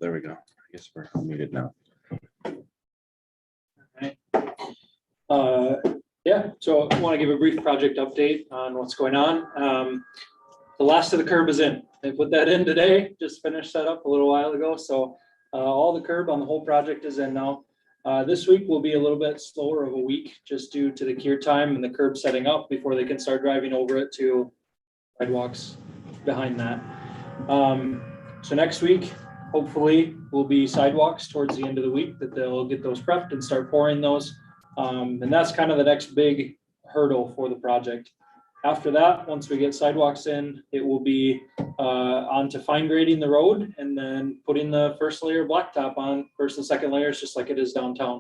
there we go. I guess we're muted now. Yeah, so I want to give a brief project update on what's going on. The last of the curb is in. They put that in today, just finished that up a little while ago. So all the curb on the whole project is in now. This week will be a little bit slower of a week just due to the cure time and the curb setting up before they can start driving over it to sidewalks behind that. So next week, hopefully will be sidewalks towards the end of the week that they'll get those prepped and start pouring those. And that's kind of the next big hurdle for the project. After that, once we get sidewalks in, it will be on to fine grading the road and then putting the first layer of blacktop on, first and second layers, just like it is downtown.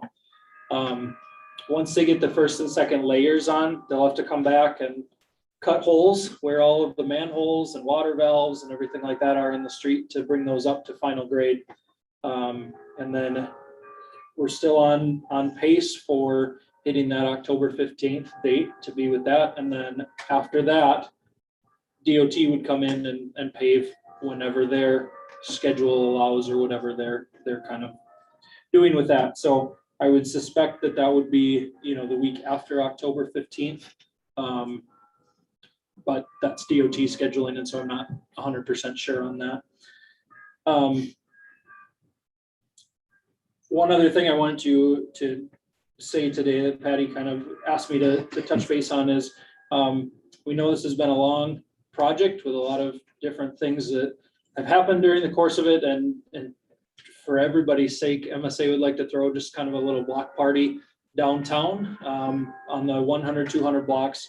Once they get the first and second layers on, they'll have to come back and cut holes where all of the manholes and water valves and everything like that are in the street to bring those up to final grade. And then we're still on pace for hitting that October 15th date to be with that. And then after that, DOT would come in and pave whenever their schedule allows or whatever they're kind of doing with that. So I would suspect that that would be, the week after October 15th. But that's DOT scheduling, and so I'm not 100% sure on that. One other thing I wanted to say today that Patty kind of asked me to touch base on is we know this has been a long project with a lot of different things that have happened during the course of it, and for everybody's sake, MSA would like to throw just kind of a little block party downtown on the 100, 200 blocks.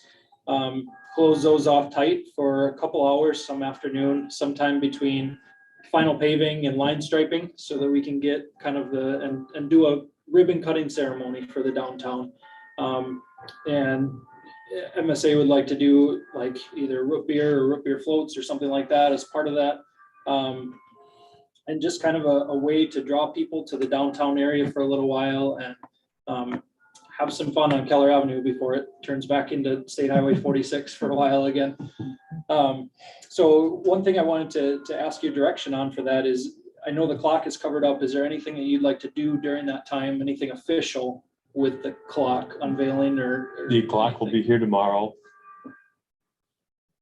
Close those off tight for a couple hours some afternoon, sometime between final paving and line striping, so that we can get kind of and do a ribbon cutting ceremony for the downtown. And MSA would like to do like either root beer or root beer floats or something like that as part of that. And just kind of a way to draw people to the downtown area for a little while and have some fun on Keller Avenue before it turns back into State Highway 46 for a while again. So one thing I wanted to ask your direction on for that is, I know the clock is covered up. Is there anything that you'd like to do during that time? Anything official with the clock unveiling or the clock will be here tomorrow.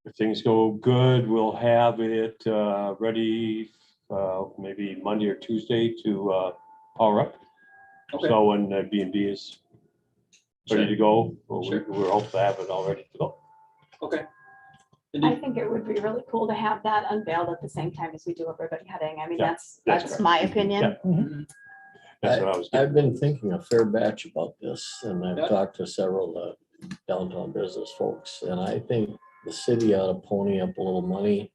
If things go good, we'll have it ready maybe Monday or Tuesday to power up. Okay. So when the B&B is ready to go, Sure. we're hoping to have it all ready to go. Okay. I think it would be really cool to have that unveiled at the same time as we do a ribbon cutting. I mean, Yeah, that's correct. my opinion. Mhm. That's what I was I've getting. been thinking a fair batch about this, and I've Yeah. talked to several downtown business folks, and I think the city ought to pony up a little money.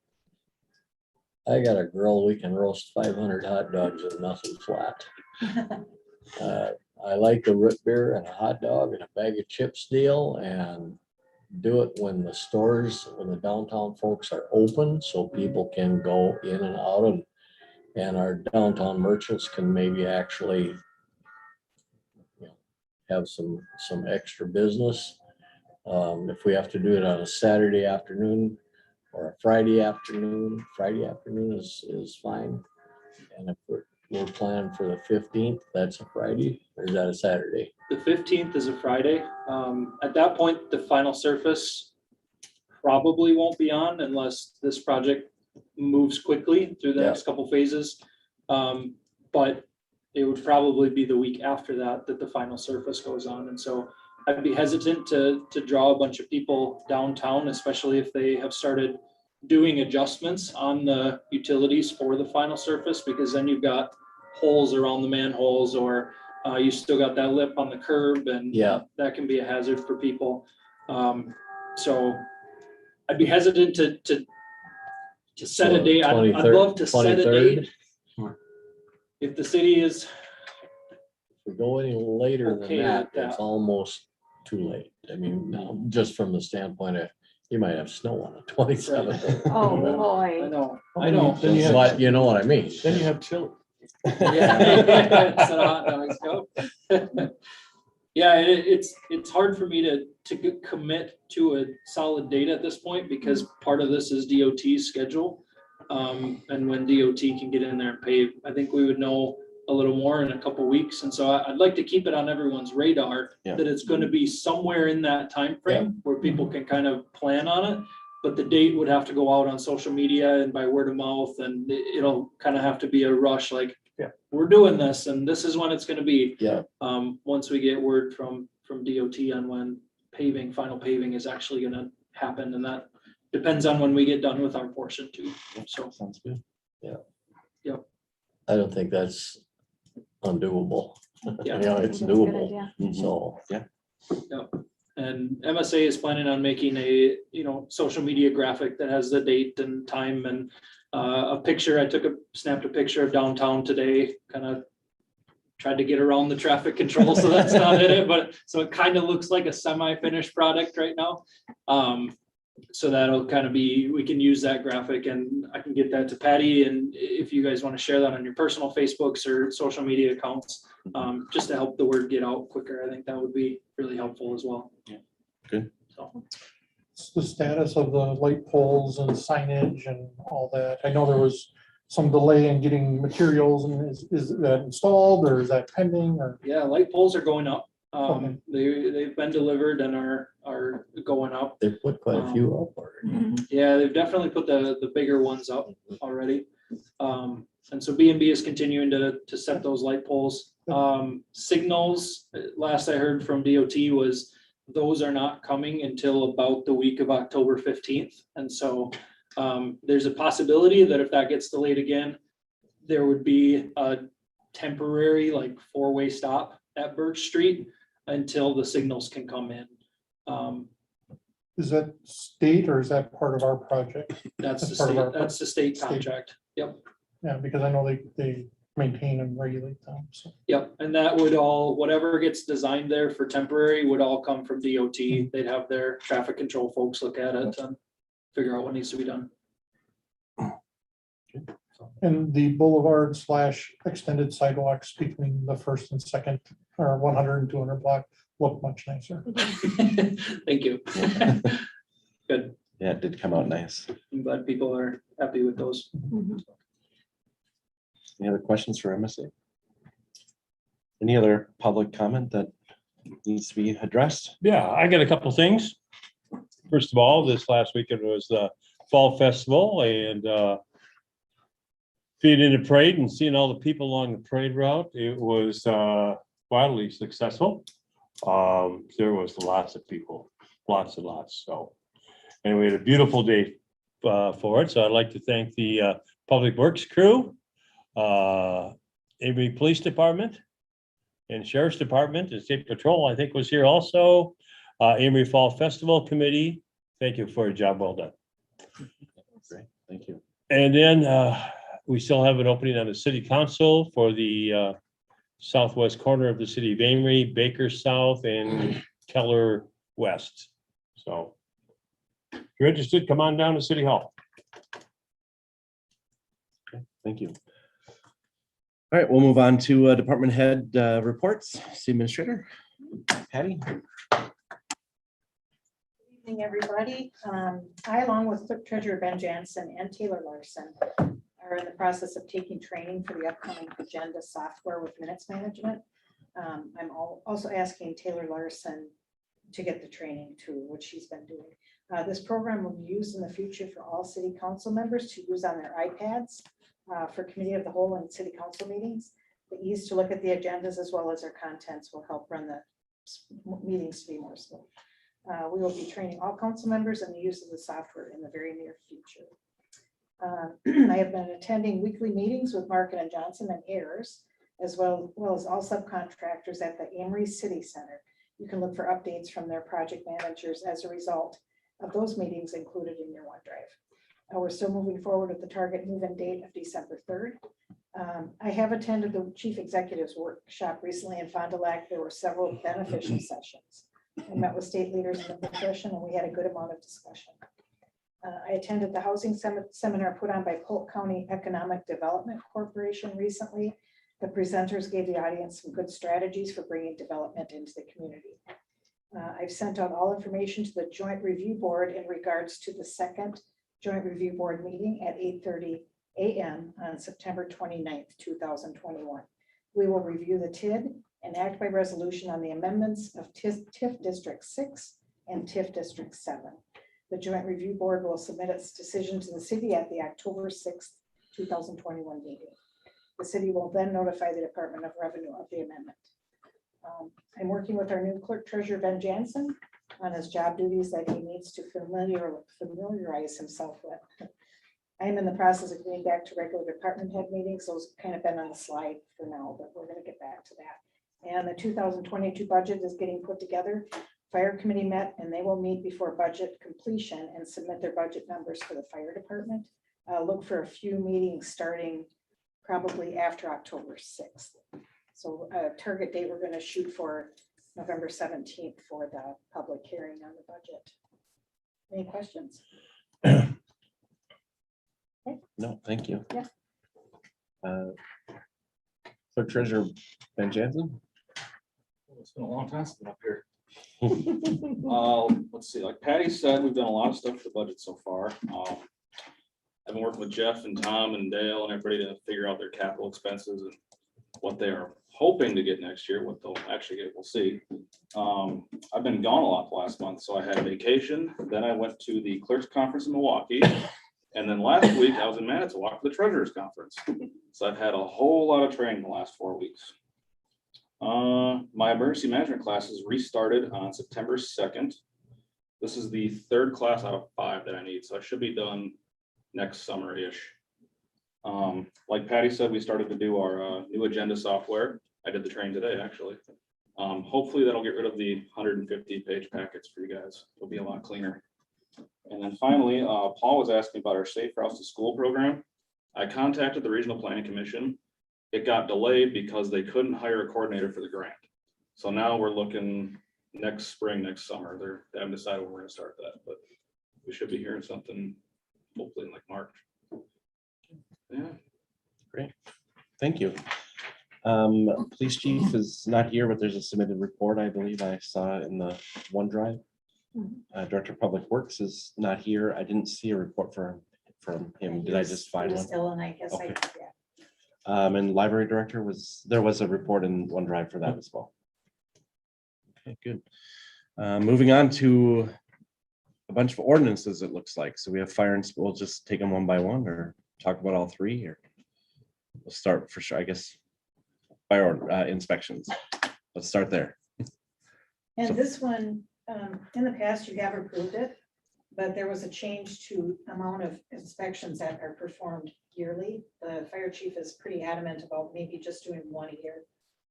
I got a grill, we can roast 500 hot dogs and nothing flat. I like the root beer and a hot dog and a bag of chips deal, and do it when the downtown folks are open, so people can go in and out, and our downtown merchants can maybe actually have some extra business. If we have to do it on a Saturday afternoon or a Friday afternoon is fine. And if we're planning for the 15th, that's a Friday, or is that a Saturday? The 15th is a Friday. At that point, the final surface probably won't be on unless this project moves quickly through the next couple phases. But it would probably be the week after that the final surface goes on. And so I'd be hesitant to draw a bunch of people downtown, especially if they have started doing adjustments on the utilities for the final surface, because then you've got holes around the manholes, or you still got that lip on the curb, and that can be a hazard for people. So I'd be hesitant to set a date. I'd love to set a date. If the city is, If we go any later than Okay that, with that. it's almost too late. I mean, just from the standpoint of, you might have snow on the 27th. Oh, I boy. know. Then you have- But you know what I mean. Then you have chili. Yeah. Instead of hot dogs, go. Yeah, it's hard for me to commit to a solid date at this point, because part of this is DOT's schedule. and when DOT can get in there and pave. I think we would know a little more in a couple weeks. And so I'd like to keep it on everyone's radar Yeah. that it's going to be somewhere in that time frame where people can kind of plan on it. But the date would have to go out on social media and by word of mouth, and it'll kind of have to be a rush, like, we're doing this and this is when it's going to be. Yeah. Once we get word from DOT on when final paving is actually going to happen. And that depends on when we get done with our portion too. So, Sounds good. I don't think that's undoable. Yeah. You know, I it's think that's a good doable, idea. Mhm. so. and MSA is planning on making a, social media graphic that has the date and time and a picture. I snapped a picture of downtown today, kind of tried to get around the traffic control, so that's not in it, but so it kind of looks like a semi-finished product right now. So that'll kind of be, we can use that graphic and I can get that to Patty, and if you guys want to share that on your personal Facebooks or social media accounts, just to help the word get out quicker, I think that would be really helpful as well. Yeah, good. So, What's the status of the light poles and signage and all that? I know there was some delay in getting materials, and is that installed or is that pending or? yeah, light poles are going up. Okay. They've been delivered and are going up. They put quite a few up already. Yeah, they've definitely put the bigger ones up already. And so B&B is continuing to set those light poles. Signals, last I heard from DOT was those are not coming until about the week of October 15th. And so there's a possibility that if that gets delayed again, there would be a temporary like 4-way stop at Birch Street until the signals can come in. Is that state or is that part of our project? That's the part of state, our- that's the state state. contract. Yep. Yeah, because I know they maintain and regulate them, so. Yep, and that would all, whatever gets designed there for temporary would all come from DOT. They'd have their traffic control folks look at it and figure out what needs to be done. And the boulevard / extended sidewalks between the first and second, or 100 and 200 block look much nicer. Thank you. Good. Yeah, it did come out nice. I'm glad people are happy with those. Mhm. Any other questions for MSA? Any other public comment that needs to be addressed? Yeah, I got a couple things. First of all, this last weekend was the Fall Festival, and being in the parade and seeing all the people along the parade route, it was wildly successful. There was lots of people, lots and lots. So anyway, we had a beautiful day for it. So I'd like to thank the Public Works crew, Avery Police Department, and Sheriff's Department and State Patrol, I think, was here also. Amory Fall Festival Committee, thank you for a job well done. Great, thank you. And then we still have an opening on the city council for the southwest corner of the city of Amory, Baker South and Keller West. So if you're interested, come on down to City Hall. Okay, thank you. All right, we'll move on to department head reports. City Administrator, Patty. Evening, everybody. I, along with Clerk Treasurer Ben Jansen and Taylor Larson, are in the process of taking training for the upcoming agenda software with minutes management. I'm also asking Taylor Larson to get the training too, which she's been doing. This program will be used in the future for all city council members to use on their iPads for committee of the whole and city council meetings. The ease to look at the agendas as well as their contents will help run the meetings to be more smooth. We will be training all council members in the use of the software in the very near future. I have been attending weekly meetings with Markin and Johnson and Ayers, as well as all subcontractors at the Amory City Center. You can look for updates from their project managers as a result of those meetings included in your OneDrive. We're still moving forward with the target move-in date of December 3rd. I have attended the chief executive's workshop recently in Fond du Lac. There were several beneficial sessions. I met with state leaders in the profession and we had a good amount of discussion. I attended the housing seminar put on by Polk County Economic Development Corporation recently. The presenters gave the audience some good strategies for bringing development into the community. I've sent out all information to the Joint Review Board in regards to the second Joint Review Board meeting at 8:30 a.m. on September 29th, 2021. We will review the TID and act by resolution on the amendments of TIF District 6 and TIF District 7. The Joint Review Board will submit its decision to the city at the October 6th, 2021 meeting. The city will then notify the Department of Revenue of the amendment. I'm working with our new clerk treasurer, Ben Jansen, on his job duties that he needs to familiarize himself with. I am in the process of getting back to regular department head meetings. Those kind of been on the slide for now, but we're going to get back to that. And the 2022 budget is getting put together. Fire committee met and they will meet before budget completion and submit their budget numbers for the fire department. Look for a few meetings starting probably after October 6th. So target date, we're going to shoot for November 17th for the public hearing on the budget. Any questions? No, thank you. Yeah. Clerk Treasurer Ben Jansen. It's been a long time since I've been up here. Let's see, like Patty said, we've done a lot of stuff for the budget so far. I've been working with Jeff and Tom and Dale and everybody to figure out their capital expenses and what they are hoping to get next year, what they'll actually get, we'll see. I've been gone a lot the last month, so I had a vacation. Then I went to the clerks conference in Milwaukee. And then last week I was in Manitowoc for the treasurers conference. So I've had a whole lot of training the last 4 weeks. My emergency management classes restarted on September 2nd. This is the 3rd class out of 5 that I need, so I should be done next summer-ish. Like Patty said, we started to do our new agenda software. I did the training today, actually. Hopefully that'll get rid of the 150-page packets for you guys. It'll be a lot cleaner. And then finally, Paul was asking about our Safe Routes to School program. I contacted the Regional Planning Commission. It got delayed because they couldn't hire a coordinator for the grant. So now we're looking next spring, next summer. They haven't decided when we're going to start that, but we should be hearing something hopefully in like March. Yeah. Great, thank you. Police chief is not here, but there's a submitted report, I believe I saw in the OneDrive. Director of Public Works is not here. I didn't see a report from him. Did I just find one? Still, and I guess Okay. yeah. And library director there was a report in OneDrive for that as well. Okay, good. Moving on to a bunch of ordinances, it looks like. So we have fire and we'll just take them one by one or talk about all three here. We'll start for sure, I guess, fire inspections. Let's start there. And So- this one, in the past, you have approved it, but there was a change to amount of inspections that are performed yearly. The fire chief is pretty adamant about maybe just doing one a year,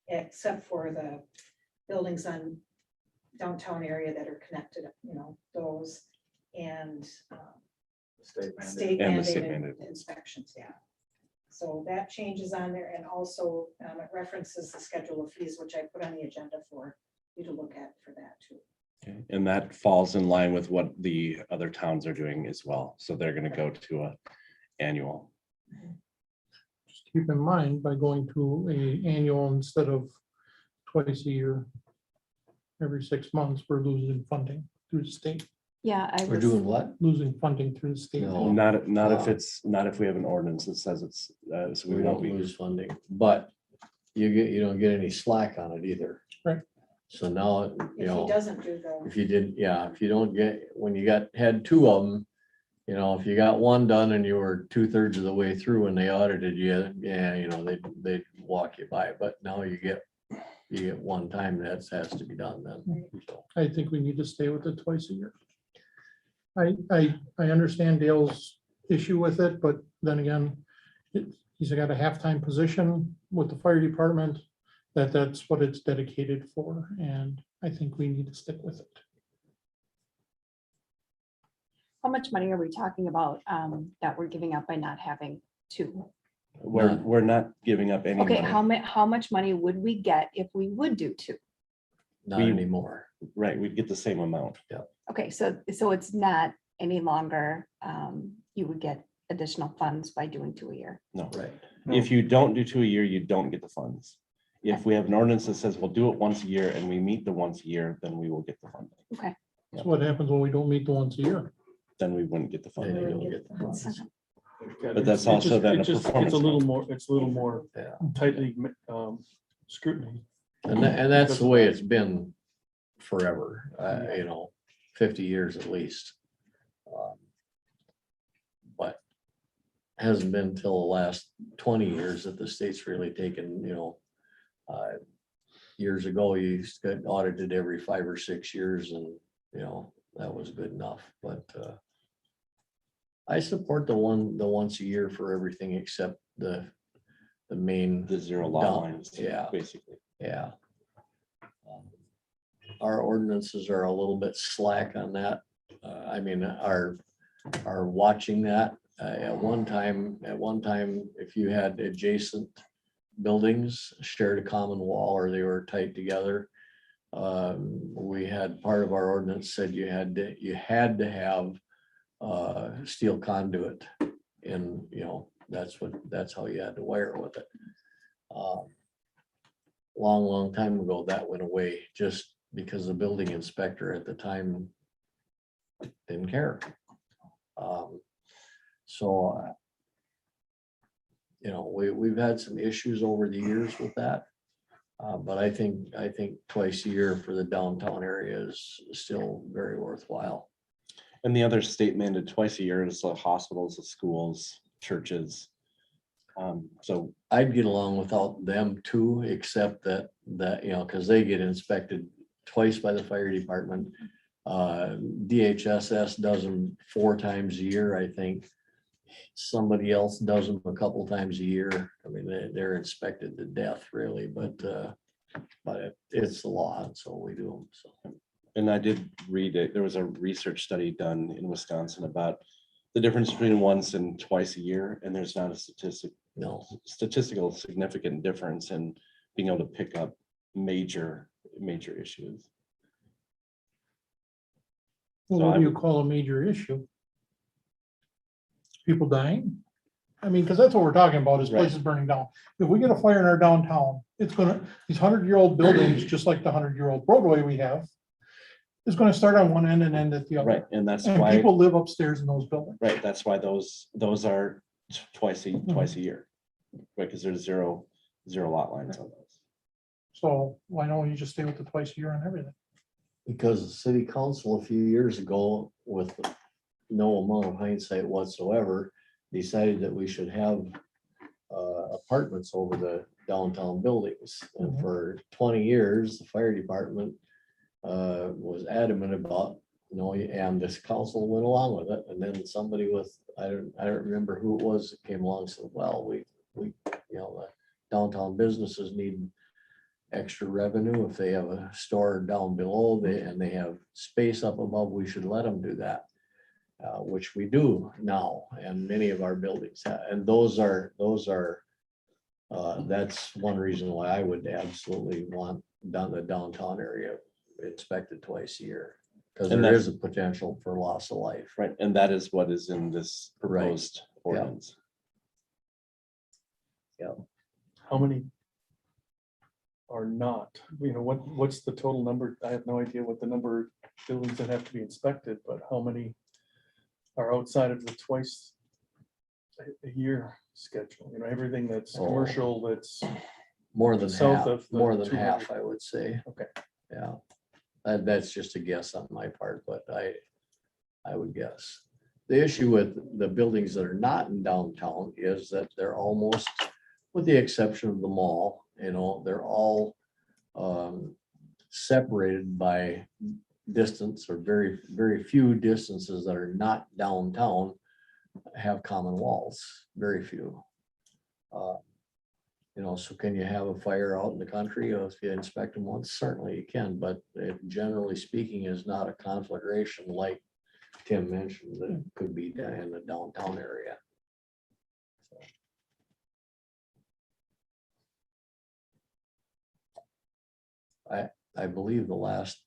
except for the buildings on downtown area that are connected, those and state And the state mandated mandated. inspections, yeah. So that change is on there, and also it references the schedule of fees, which I put on the agenda for you to look at for that too. Okay, and that falls in line with what the other towns are doing as well. So they're going to go to a annual. Just keep in mind, by going to a annual instead of twice a year, every 6 months, we're losing funding through the state, Yeah, I We're was, doing what? losing funding through the state. No. Not if Wow. not if we have an ordinance that says it's, so We we don't won't be. lose funding, but you don't get any slack on it either. Right. So now, If he doesn't do the, if you didn't, if you don't get, when you had 2 of them, if you got one done and you were 2/3 of the way through and they audited you, they'd walk you by, but now you get one time that has to be done then. So, I think we need to stay with it twice a year. I understand Dale's issue with it, but then again, he's got a half-time position with the fire department, that's what it's dedicated for, and I think we need to stick with it. how much money are we talking about that we're giving up by not having two? We're not giving up any Okay, money. how much money would we get if we would do two? not We- anymore. Right, we'd get the same amount. Okay, so it's not any longer, you would get additional funds by doing two a year. No, Right. if you don't do 2 a year, you don't get the funds. If we have an ordinance that says we'll do it once a year and we meet the once a year, then we will get the funding. Okay, So what happens when we don't meet the once a year? then we wouldn't get the Then you funding. don't get the funds. But that's also then a performance It's a little bond. more, it's a little more Yeah. tightly scrutiny. And that's the way it's been forever, you know, 50 years at least. But hasn't been until the last 20 years that the state's really taken, you know, years ago, you used to get audited every 5 or 6 years and, you know, that was good enough, but I support the once a year for everything except the main, The zero lot Down, lines. yeah. Basically. yeah. Our ordinances are a little bit slack on that. I mean, are watching that. At one time, if you had adjacent buildings shared a common wall or they were tight together, we had part of our ordinance said you had to have steel conduit, and you know that's how you had to wire with it. Long time ago that went away just because the building inspector at the time didn't care. So you know, we've had some issues over the years with that. But I think twice a year for the downtown area is still very worthwhile. And the other state mandated twice a year is the hospitals, the schools, churches. So I'd get along without them too, except that you know, because they get inspected twice by the fire department. DHSS does them 4 times a year, I think. Somebody else does them a couple times a year. I mean, they're inspected to death really, but it's the law, so we do them, so. and I did read it. There was a research study done in Wisconsin about the difference between once and twice a year, and there's not a No, statistical significant difference in being able to pick up major issues. Well, So what I do you would- call a major issue? People dying? I mean, because that's what we're talking about is Right. places burning down. If we get a fire in our downtown, it's gonna, these 100-year-old buildings, just like the 100-year-old roadway we have, is gonna start on one end and end at the Right, other. and that's And why, people live upstairs in those buildings. right, that's why those are twice a year. Right, because there's zero lot lines on those. So why don't you just stay with the twice a year on everything? because the city council a few years ago, with no amount of hindsight whatsoever, decided that we should have apartments over the downtown buildings. And Mhm. for 20 years, the fire department was adamant about, you know, and this council went along with it. And then somebody with, I don't remember who it was that came along and said, well, we, you know, the downtown businesses need extra revenue. If they have a store down below, and they have space up above, we should let them do that. Which we do now, and many of our buildings, and that's one reason why I would absolutely want the downtown area inspected twice a year. Because And there that's- is a potential for loss of life. Right, and that is what is in this Right. proposed ordinance. How many are not? You know, what's the total number? I have no idea what the number of buildings that have to be inspected, but how many are outside of the twice a year schedule? You know, everything that's Oh. commercial, that's, More than South half, of the more than 200. half, I would say. okay. Yeah. That's just a guess on my part, but I would guess. The issue with the buildings that are not in downtown is that they're almost, with the exception of the mall, you know, they're all separated by distance, or very, very few distances that are not downtown have common walls, very few. You know, so can you have a fire out in the country? If you inspect them once, certainly you can, but it, generally speaking, is not a conflagration like Tim mentioned that could be down in the downtown area. I believe the last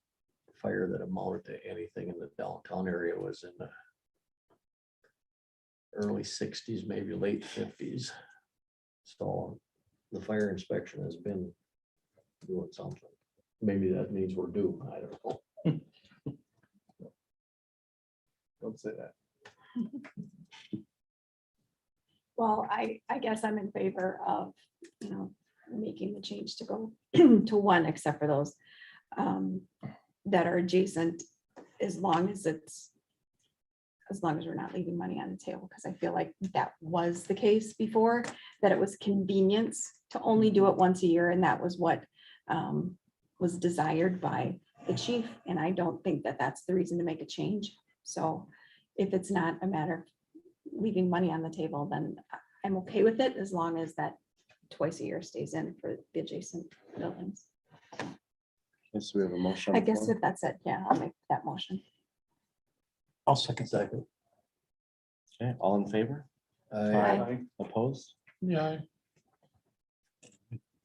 fire that amounted to anything in the downtown area was in the early 60s, maybe late 50s. So the fire inspection has been doing something. Maybe that means we're due. I don't know. Don't say that. Well, I guess I'm in favor of, making the change to go to one, except for those that are adjacent, as long as we're not leaving money on the table, because I feel like that was the case before, that it was convenience to only do it once a year, and that was what was desired by the chief, and I don't think that that's the reason to make a change. So if it's not a matter of leaving money on the table, then I'm okay with it, as long as that twice a year stays in for the adjacent buildings. Yes, we have a motion. on I the guess floor. if that's it, yeah, I'll make that motion. I'll second. Second. Okay, all in favor? Aye. Opposed? Yeah,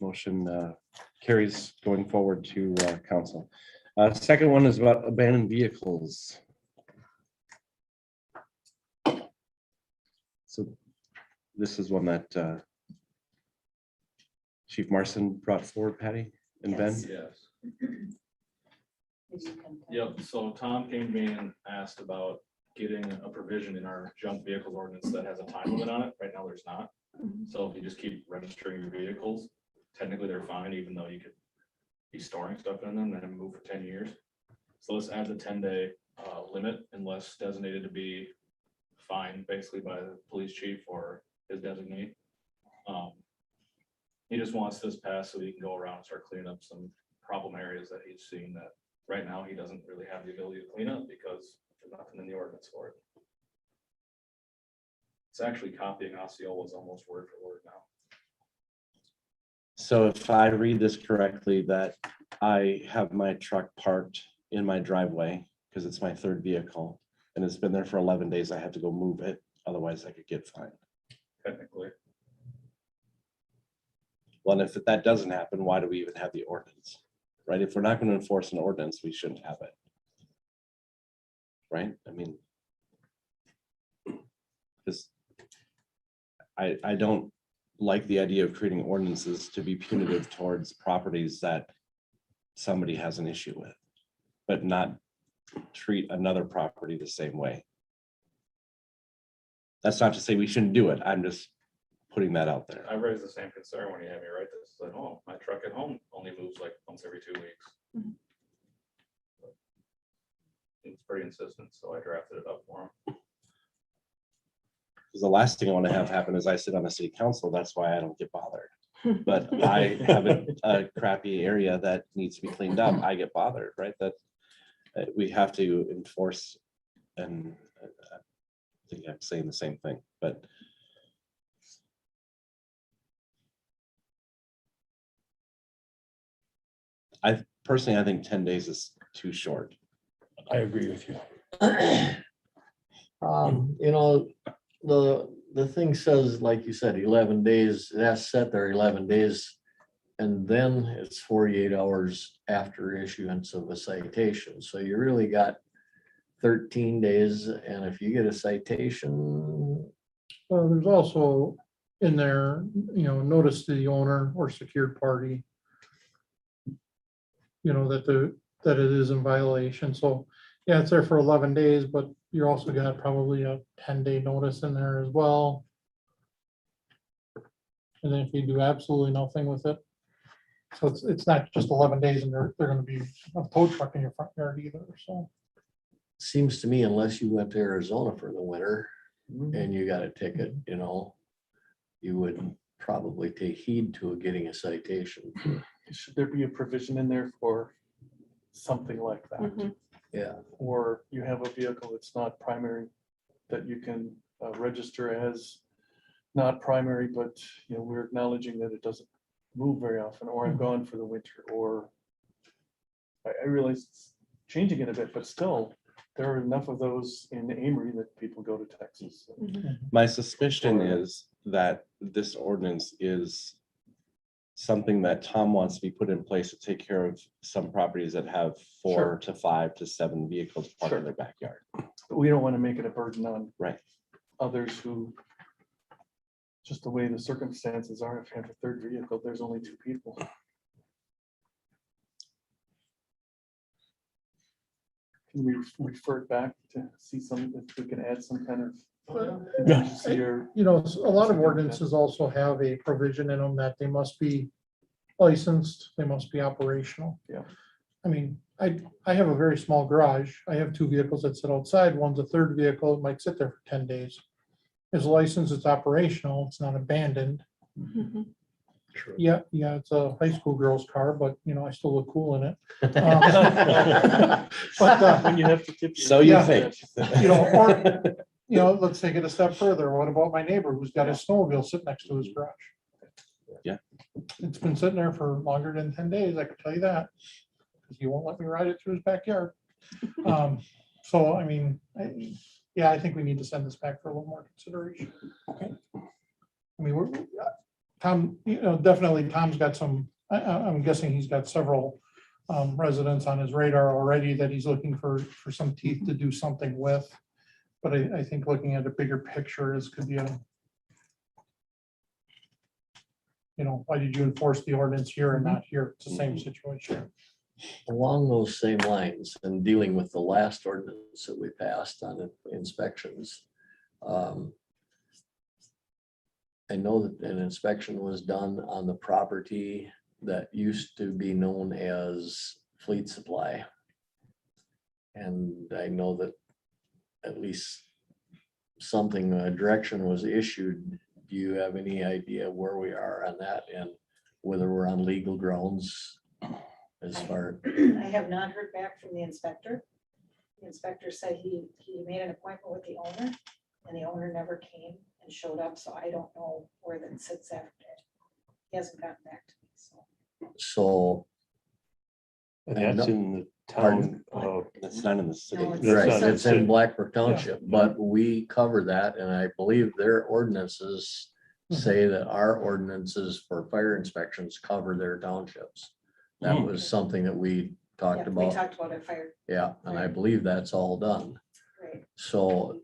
Motion carries going forward to council. Second one is about abandoned vehicles. So this is one that Chief Marson brought forward, Patty and Ben. Yes. Yep, so Tom came to me and asked about getting a provision in our junk vehicles ordinance that has a time limit on it. Right now, there's not. So if you just keep registering your vehicles, technically they're fine, even though you could be storing stuff in them and then move for 10 years. So let's add the 10-day limit unless designated to be fined basically by the police chief or his designee. He just wants this passed so he can go around and start cleaning up some problem areas that he's seen that right now he doesn't really have the ability to clean up because there's nothing in the ordinance for it. It's actually copying Osceola's almost word for word now. So if I read this correctly, that I have my truck parked in my driveway because it's my third vehicle and it's been there for 11 days, I have to go move it. Otherwise I could get fined. Technically, Well, and if that doesn't happen, why do we even have the ordinance? Right? If we're not going to enforce an ordinance, we shouldn't have it. Right? I mean, because I don't like the idea of creating ordinances to be punitive towards properties that somebody has an issue with, but not treat another property the same way. That's not to say we shouldn't do it. I'm just putting that out there. I raised the same concern when you had me write this. It's like, oh, my truck at home only moves like once every 2 weeks. It's pretty insistent, so I drafted it up for him. Because the last thing I want to have happen is I sit on the city council. That's why I don't get bothered. But I have a crappy area that needs to be cleaned up. I get bothered, right? That we have to enforce, and I think I'm saying the same thing, but I think 10 days is too short. I agree with you. You know, the thing says, like you said, 11 days, that's set there 11 days. And then it's 48 hours after issuance of a citation. So you really got 13 days. And if you get a citation, well, there's also in there, notice to the owner or secured party. That it is in violation. So yeah, it's there for 11 days, but you're also got probably a 10-day notice in there as well. And then if you do absolutely nothing with it, so it's not just 11 days and they're going to be a tow truck in your front yard either. So seems to me, unless you went to Arizona for the winter and you got a ticket, you would probably take heed to getting a citation. Should there be a provision in there for something like that? Mhm. Yeah. Or you have a vehicle that's not primary, that you can register as not primary, but we're acknowledging that it doesn't move very often, or I'm gone for the winter, or I realize it's changing it a bit, but still, there are enough of those in Amory that people go to Texas. My suspicion is that this ordinance is something that Tom wants to be put in place to take care of some properties that have 4 to 5 to 7 vehicles parked in their backyard. But we don't want to make it a burden on Right. others who, just the way the circumstances are, if you have a third vehicle, there's only 2 people. Can we refer it back to see some, if we can add some kind of Yeah. contingency or? You know, a lot of ordinances also have a provision in them that they must be licensed, they must be operational. Yeah. I mean, I have a very small garage. I have two vehicles that sit outside. One's a third vehicle. It might sit there for 10 days. It's licensed, it's operational, it's not abandoned. True. Yeah, it's a high school girl's car, but you know, I still look cool in it. When you have to tip. So you Yeah. think. You know, or, you know, let's take it a step further. What about my neighbor who's got his snowmobile sitting next to his garage? Yeah. It's been sitting there for longer than 10 days, I can tell you that. Because he won't let me ride it through his backyard. So, I mean, yeah, I think we need to send this back for a little more consideration. I mean, Tom, you know, definitely Tom's got some, I'm guessing he's got several residents on his radar already that he's looking for some teeth to do something with. But I think looking at a bigger picture is could be a, you know, why did you enforce the ordinance here and not here? It's the same situation. Along those same lines and dealing with the last ordinance that we passed on inspections. I know that an inspection was done on the property that used to be known as Fleet Supply. And I know that at least something, a direction was issued. Do you have any idea where we are on that and whether we're on legal grounds as far? I have not heard back from the inspector. The inspector said he made an appointment with the owner and the owner never came and showed up, so I don't know where that sits after that. He hasn't gotten back to me, so. So, And that's in the Pardon? town. That's not in the city. No, it's- That's right, not- it's in Blackbrook Township, but we cover that and I believe their ordinances say that our ordinances for fire inspections cover their townships. That Hmm. was something that we talked Yeah, we about. talked about it fire, Yeah, and I believe that's all done. right. So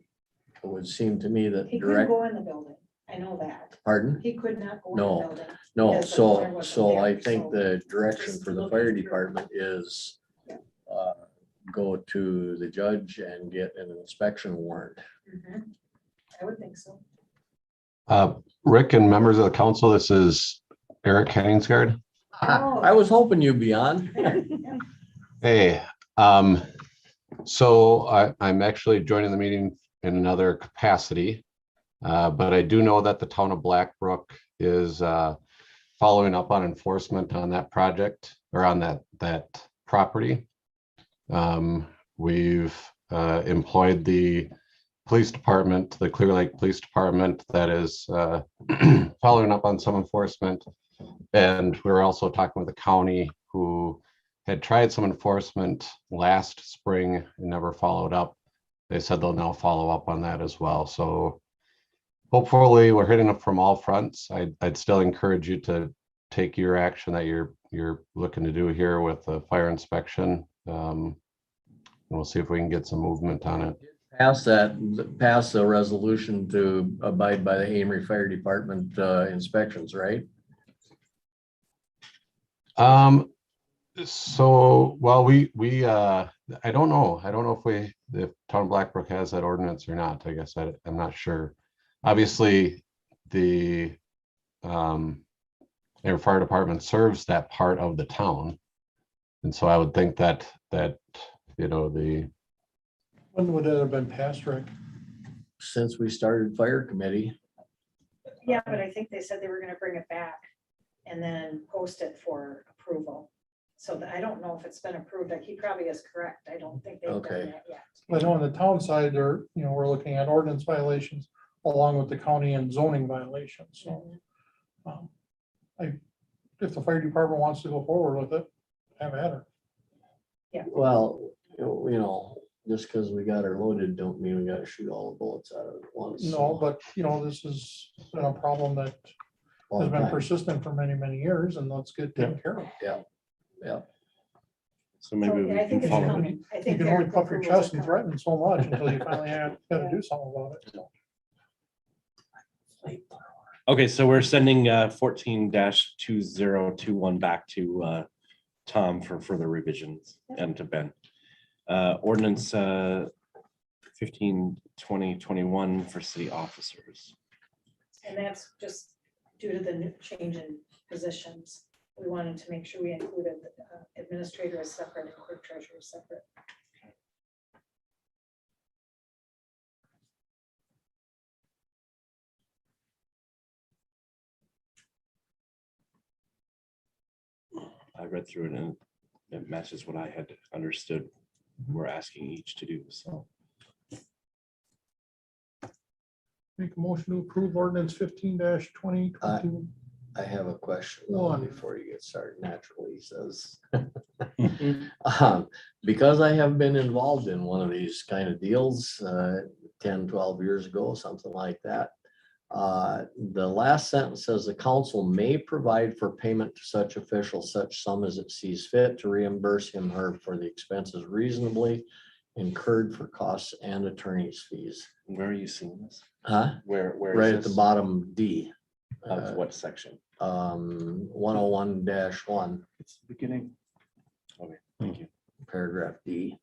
it would seem to me that He couldn't direct, go in the building. I know that. pardon? He could not go in No, the building. No, Because the owner so, wasn't so I there, think so the direction just for the looking fire through. department is Yeah. go to the judge and get an inspection warrant. Mhm. I would think so. Rick and members of the council, this is Eric Henningsgaard. I was hoping you'd be on. Yeah. Hey, so I'm actually joining the meeting in another capacity. But I do know that the town of Blackbrook is following up on enforcement on that project or on that property. We've employed the police department, the Clear Lake Police Department, that is following up on some enforcement. And we're also talking with the county, who had tried some enforcement last spring and never followed up. They said they'll now follow up on that as well. So hopefully we're hitting it from all fronts. I'd still encourage you to take your action that you're looking to do here with the fire inspection. And we'll see if we can get some movement on it. Pass the resolution to abide by the Amory Fire Department inspections, right? So, well, I don't know. I don't know if town of Blackbrook has that ordinance or not. I guess I'm not sure. Obviously, the their fire department serves that part of the town. And so I would think that, you know, When would it have been passed, Rick? Since we started fire committee, Yeah, but I think they said they were gonna bring it back and then post it for approval. So that, I don't know if it's been approved. Like, he probably is correct. I don't think they've done Okay. that yet. I know on the town side, there, you know, we're looking at ordinance violations along with the county and zoning violations, so. If the fire department wants to go forward with it, have at it. well, you know, just because we got her loaded, don't mean we gotta shoot all the bullets out of it at once. No, but you know, this has been a problem that All has the been time. persistent for many, many years, and let's get taken care of. Yeah, So So, maybe yeah, we I think can it's follow. coming. I You think can their only puff your approvals chest are and coming. threaten so much until you finally have to do something about it. Okay, so we're sending 14-2021 back to Tom for further revisions and to Ben. Ordinance 15/2021 for city officers. And that's just due to the new change in positions. We wanted to make sure we included administrator as separate and clerk treasurer as separate. I read through it and it matches what I had understood we're asking each to do, so. Make a motion to approve ordinance 15-2021. I have a question One. before you get started. Naturally, he says. Because I have been involved in one of these kind of deals 10, 12 years ago, something like that. The last sentence says the council may provide for payment to such official such sum as it sees fit to reimburse him or her for the expenses reasonably incurred for costs and attorney's fees. Where are you seeing this? Huh? Where is Right at the this? bottom D. Of what section? 101-1, It's the beginning. Okay, thank you. paragraph D.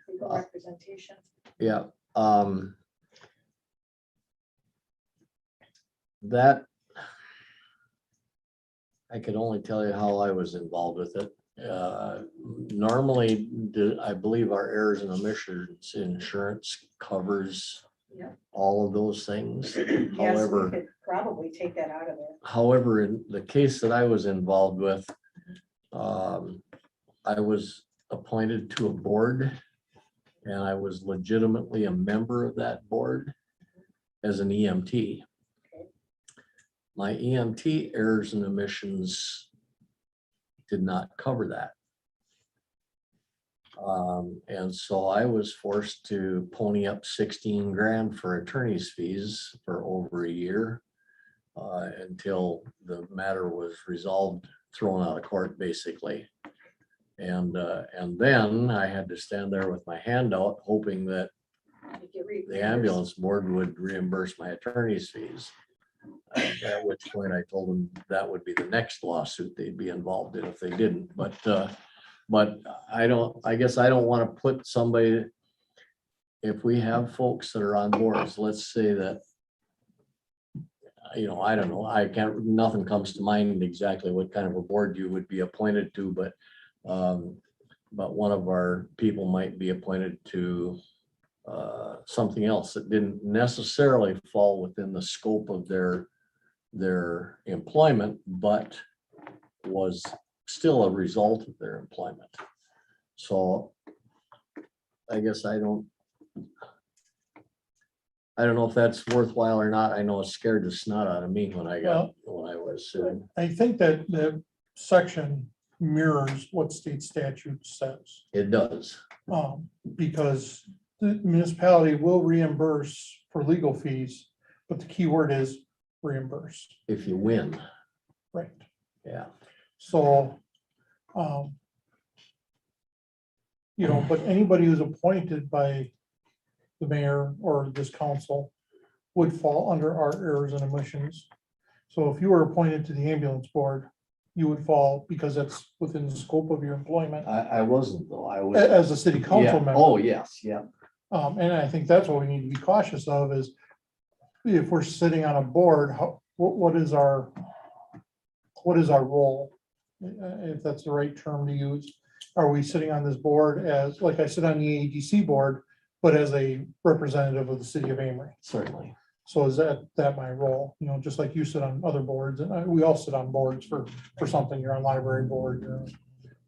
Legal representation. Yeah, that I can only tell you how I was involved with it. Normally, I believe our errors and omissions insurance covers Yeah. all of those things. Yes, we However, could probably take that out of there. however, in the case that I was involved with, I was appointed to a board and I was legitimately a member of that board as an EMT. My EMT errors and omissions did not cover that. And so I was forced to pony up 16 grand for attorney's fees for over a year until the matter was resolved, thrown out of court, basically. And then I had to stand there with my hand out, hoping that You get re- the ambulance board would reimburse my attorney's fees. At which point I told them that would be the next lawsuit they'd be involved in if they didn't, but I guess I don't want to put somebody, if we have folks that are on boards, let's say that, I don't know, nothing comes to mind exactly what kind of a board you would be appointed to, but one of our people might be appointed to something else that didn't necessarily fall within the scope of their employment, but was still a result of their employment. So I guess I don't know if that's worthwhile or not. I know it scared the snot out of me when I was sued. I think that the section mirrors what state statute says. It does. Because the municipality will reimburse for legal fees, but the key word is reimburse, If you win, right? yeah. So, but anybody who's appointed by the mayor or this council would fall under our errors and omissions. So if you were appointed to the ambulance board, you would fall because that's within the scope of your employment I wasn't though. I was. as a city council Yeah. member. Oh, yes, yeah. And I think that's what we need to be cautious of is if we're sitting on a board, what is our role? If that's the right term to use. Are we sitting on this board as, like I sit on the AEDC board, but as a representative of the city of Amory? Certainly. So is that my role? Just like you sit on other boards and we all sit on boards for something. You're on library board, or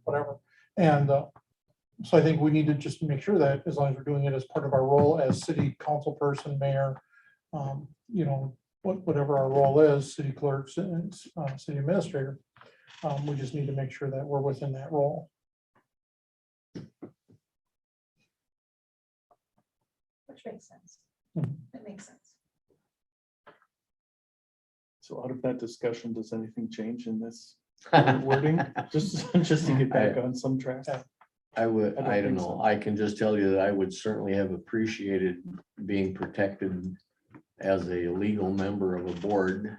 whatever. And so I think we need to just make sure that as long as we're doing it as part of our role as city council person, mayor, whatever our role is, city clerks and city administrator, we just need to make sure that we're within that role. Which makes sense. Mhm. That makes sense. So out of that discussion, does anything change in this wording? Just to get back on some track. I would, I don't I don't think know. so. I can just tell you that I would certainly have appreciated being protected as a legal member of a board.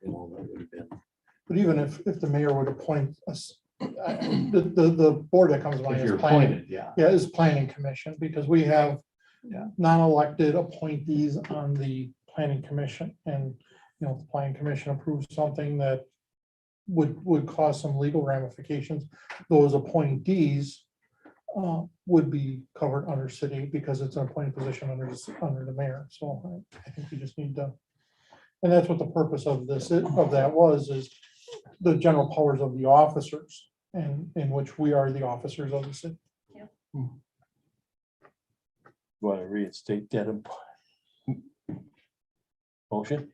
That would have been, But even if the mayor would appoint us the board that comes to mind If is you're planning. appointed, yeah. Yeah, is planning commission, because we have Yeah. non-elected appointees on the planning commission. And, you know, if the planning commission approves something that would cause some legal ramifications, those appointees would be covered under city because it's an appointed position under the mayor. So I think we just need to, and that's what the purpose of that was, is the general powers of the officers, and in which we are the officers of the city. Want to reinstate that motion?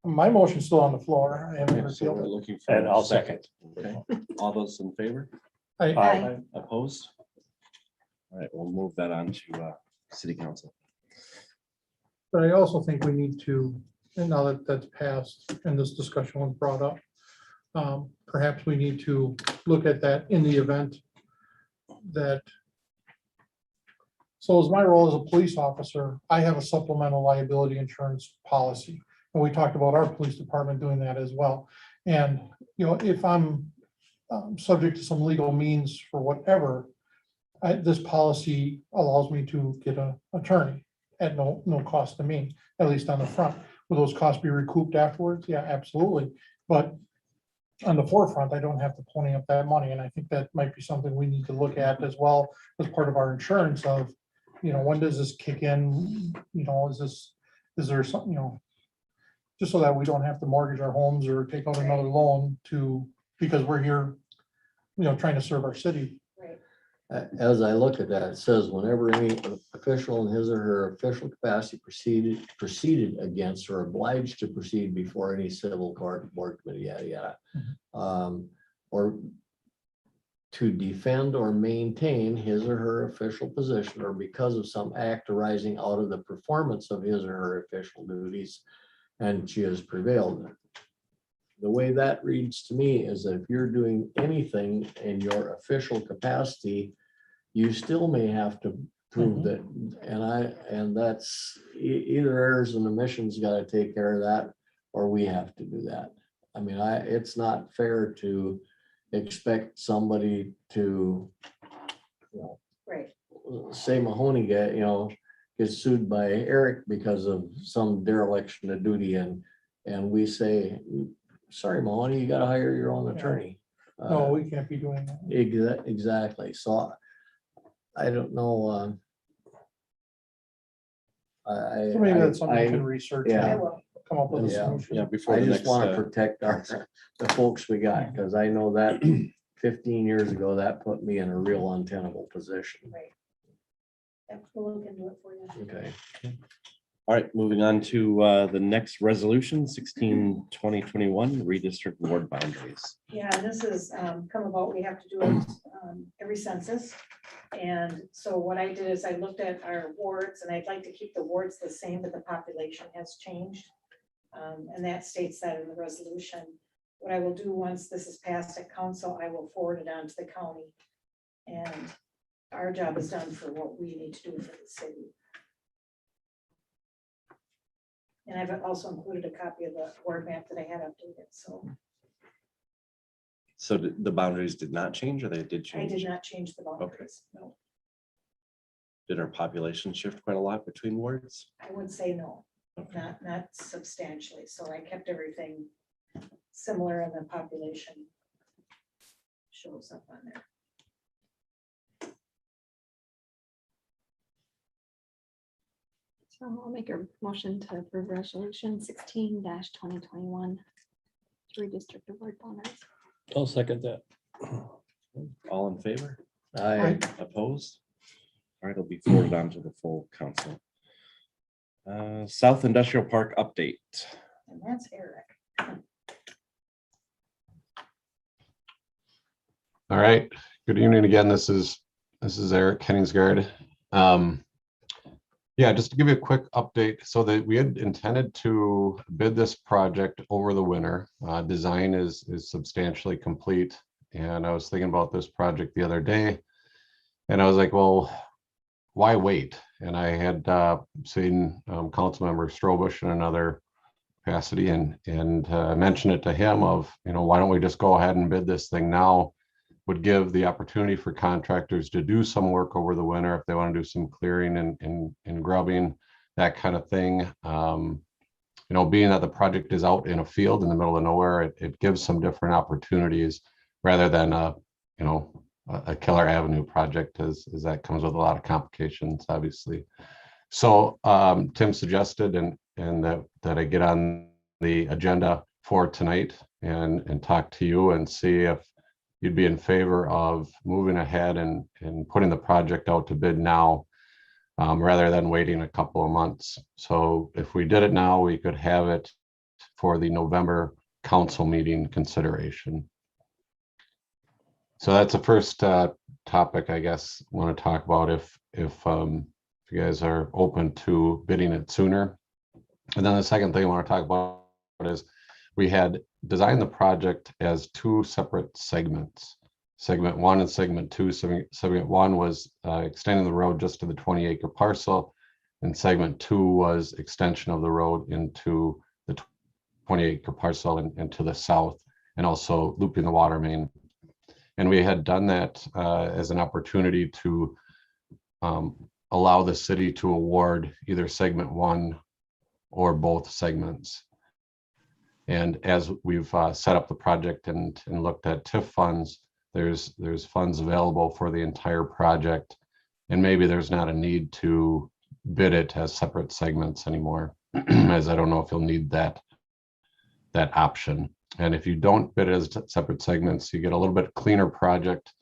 My motion's still on the floor. I haven't Okay, so we're repealed looking for. And a I'll second. Okay, all those in favor? it. Aye. Opposed? All right, we'll move that on to city council. But I also think we need to, and now that that's passed and this discussion was brought up, perhaps we need to look at that in the event that. So as my role as a police officer, I have a supplemental liability insurance policy. And we talked about our police department doing that as well. And, you know, if I'm subject to some legal means for whatever, this policy allows me to get an attorney at no cost to me, at least on the front. Will those costs be recouped afterwards? Yeah, absolutely. But on the forefront, I don't have to pony up that money. And I think that might be something we need to look at as well as part of our insurance of, you know, when does this kick in? You know, is there something, you know, just so that we don't have to mortgage our homes or take out another loan because we're here, you know, trying to serve our city. As I look at that, it says whenever any official in his or her official capacity proceeded against or obliged to proceed before any civil court, board committee, yada, yada. Or to defend or maintain his or her official position, or because of some act arising out of the performance of his or her official duties, and she has prevailed. The way that reads to me is that if you're doing anything in your official capacity, you still may have to prove that, and that's either errors and omissions got to take care of that, or we have to do that. I mean, it's not fair to expect somebody to, you know, Right. say Mahoney gets sued by Eric because of some dereliction of duty, and we say, sorry, Mahoney, you got to hire your own attorney. No, we can't be doing that. Exactly. So I don't know. So maybe that's something we can research. yeah. I And will. come up with a Yeah. solution. Yeah, before I the just next, want to protect the folks we got, because I know that 15 years ago, that put me in a real untenable position. Right. Yep, we'll look into it for you. Okay. all right, moving on to the next resolution, 16/2021, redistrict ward boundaries. Yeah, this is come about, we have to do it every census. And so what I did is I looked at our wards, and I'd like to keep the wards the same, but the population has changed. And that states that in the resolution. What I will do once this is passed at council, I will forward it on to the county. And our job is done for what we need to do for the city. And I've also included a copy of the ward map that I had updated, so So the boundaries did not change, or they did I change? did not change the boundaries. No, Did our population shift quite a lot between wards? I would say no, Okay. not substantially. So I kept everything similar, and the population shows up on there. So I'll make a motion to approve resolution 16/2021 to redistrict the ward boundaries. I'll second that. All in favor? I Opposed? All right, it'll be forwarded on to the full council. South Industrial Park update. And that's Eric. All right, good evening again. This is Eric Henningsgaard. Yeah, just to give you a quick update, so that we had intended to bid this project over the winter. Design is substantially complete, and I was thinking about this project the other day, and I was like, well, why wait? And I had seen Councilmember Strobush and another capacity and mentioned it to him of, why don't we just go ahead and bid this thing now? Would give the opportunity for contractors to do some work over the winter if they want to do some clearing and grubbing, that kind of thing. Being that the project is out in a field in the middle of nowhere, it gives some different opportunities rather than a killer avenue project, as that comes with a lot of complications, obviously. So Tim suggested and that I get on the agenda for tonight and talk to you and see if you'd be in favor of moving ahead and putting the project out to bid now, rather than waiting a couple of months. So if we did it now, we could have it for the November council meeting consideration. So that's the first topic, I guess, I want to talk about if you guys are open to bidding it sooner. And then the second thing I want to talk about is we had designed the project as two separate segments. Segment 1 and segment 2. Segment 1 was extending the road just to the 20-acre parcel, and segment 2 was extension of the road into the 20-acre parcel and to the south, and also looping the water main. And we had done that as an opportunity to allow the city to award either segment 1 or both segments. And as we've set up the project and looked at TIF funds, there's funds available for the entire project, and maybe there's not a need to bid it as separate segments anymore, as I don't know if you'll need that option. And if you don't bid it as separate segments, you get a little bit cleaner project.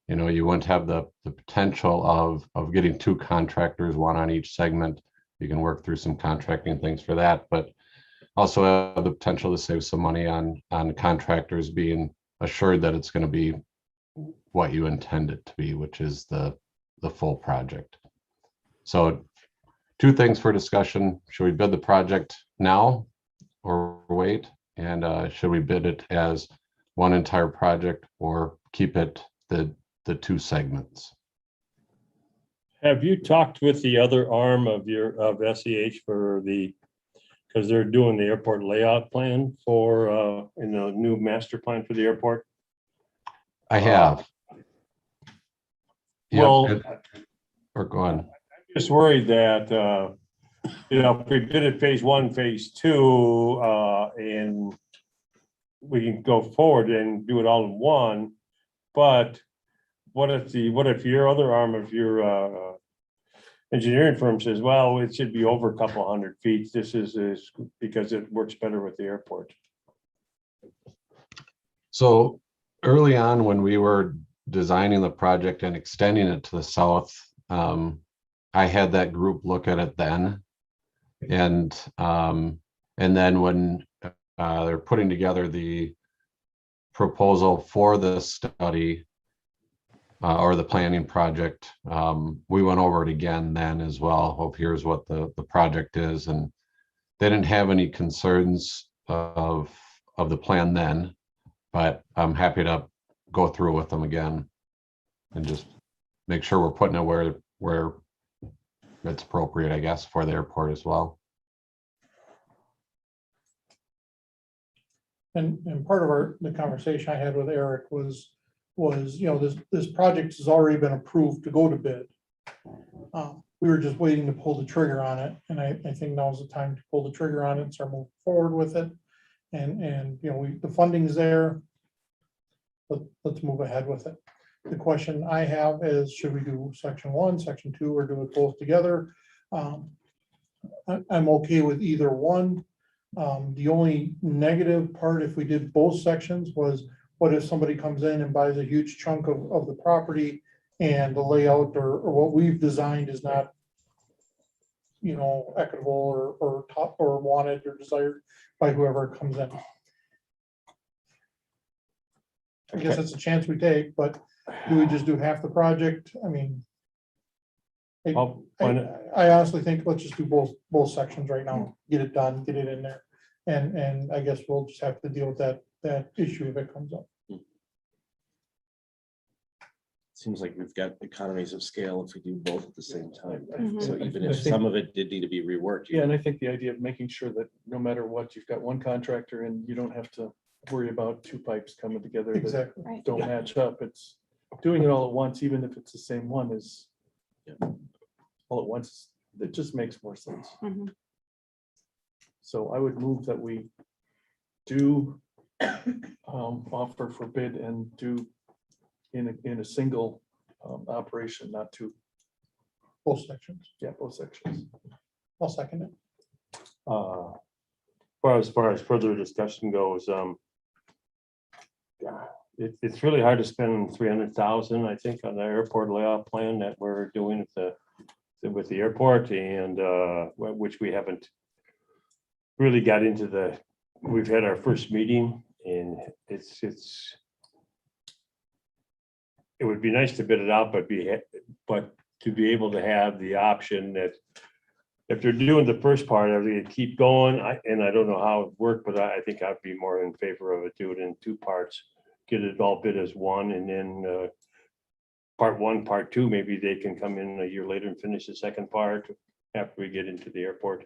You wouldn't have the potential of getting two contractors, one on each segment. You can work through some contracting things for that, but also have the potential to save some money on contractors being assured that it's going to be what you intend it to be, which is the full project. So two things for discussion. Should we bid the project now or wait? And should we bid it as one entire project or keep it the two segments? Have you talked with the other arm of SEH because they're doing the airport layout plan for new master plan for the airport? I have. Well, or go on. I'm just worried that if we bid it phase 1, phase 2, and we can go forward and do it all in one, but what if your other arm of your engineering firm says, well, it should be over a couple 100 feet. This is because it works better with the airport. So early on, when we were designing the project and extending it to the south, I had that group look at it then. And then when they're putting together the proposal for the study or the planning project, we went over it again then as well. Hope here's what the project is, and they didn't have any concerns of the plan then, but I'm happy to go through with them again and just make sure we're putting it where it's appropriate, I guess, for the airport as well. And part of the conversation I had with Eric was, this project has already been approved to go to bid. We were just waiting to pull the trigger on it, and I think now's the time to pull the trigger on it and start moving forward with it. And the funding's there. But let's move ahead with it. The question I have is, should we do section 1, section 2, or do it both together? I'm okay with either one. The only negative part, if we did both sections, was what if somebody comes in and buys a huge chunk of the property and the layout or what we've designed is not, equitable or top or wanted or desired by whoever comes in. I guess it's a chance we take, but do we just do half the project? I mean, I honestly think let's just do both sections right now, get it done, get it in there. And I guess we'll just have to deal with that issue if it comes up. seems like we've got economies of scale if we do both at the same time. right? Mhm. So even I if think- some of it did need to be reworked. Yeah, and I think the idea of making sure that no matter what, you've got one contractor and you don't have to worry about two pipes coming together that Exactly. Right. don't match up. It's doing it all at once, even if it's the same one is all at once, it just makes more sense. Mhm. So I would move that we do offer for bid and do in a single operation, not two, Both sections. yeah, both sections. I'll second it. As far as further discussion goes, yeah, it's really hard to spend 300,000, I think, on the airport layout plan that we're doing with the airport and which we haven't really got into we've had our first meeting and it would be nice to bid it out, but to be able to have the option that if they're doing the first part, are they gonna keep going? I don't know how it worked, but I think I'd be more in favor of it, do it in two parts, get it all bid as one, and then part one, part two, maybe they can come in a year later and finish the second part after we get into the airport.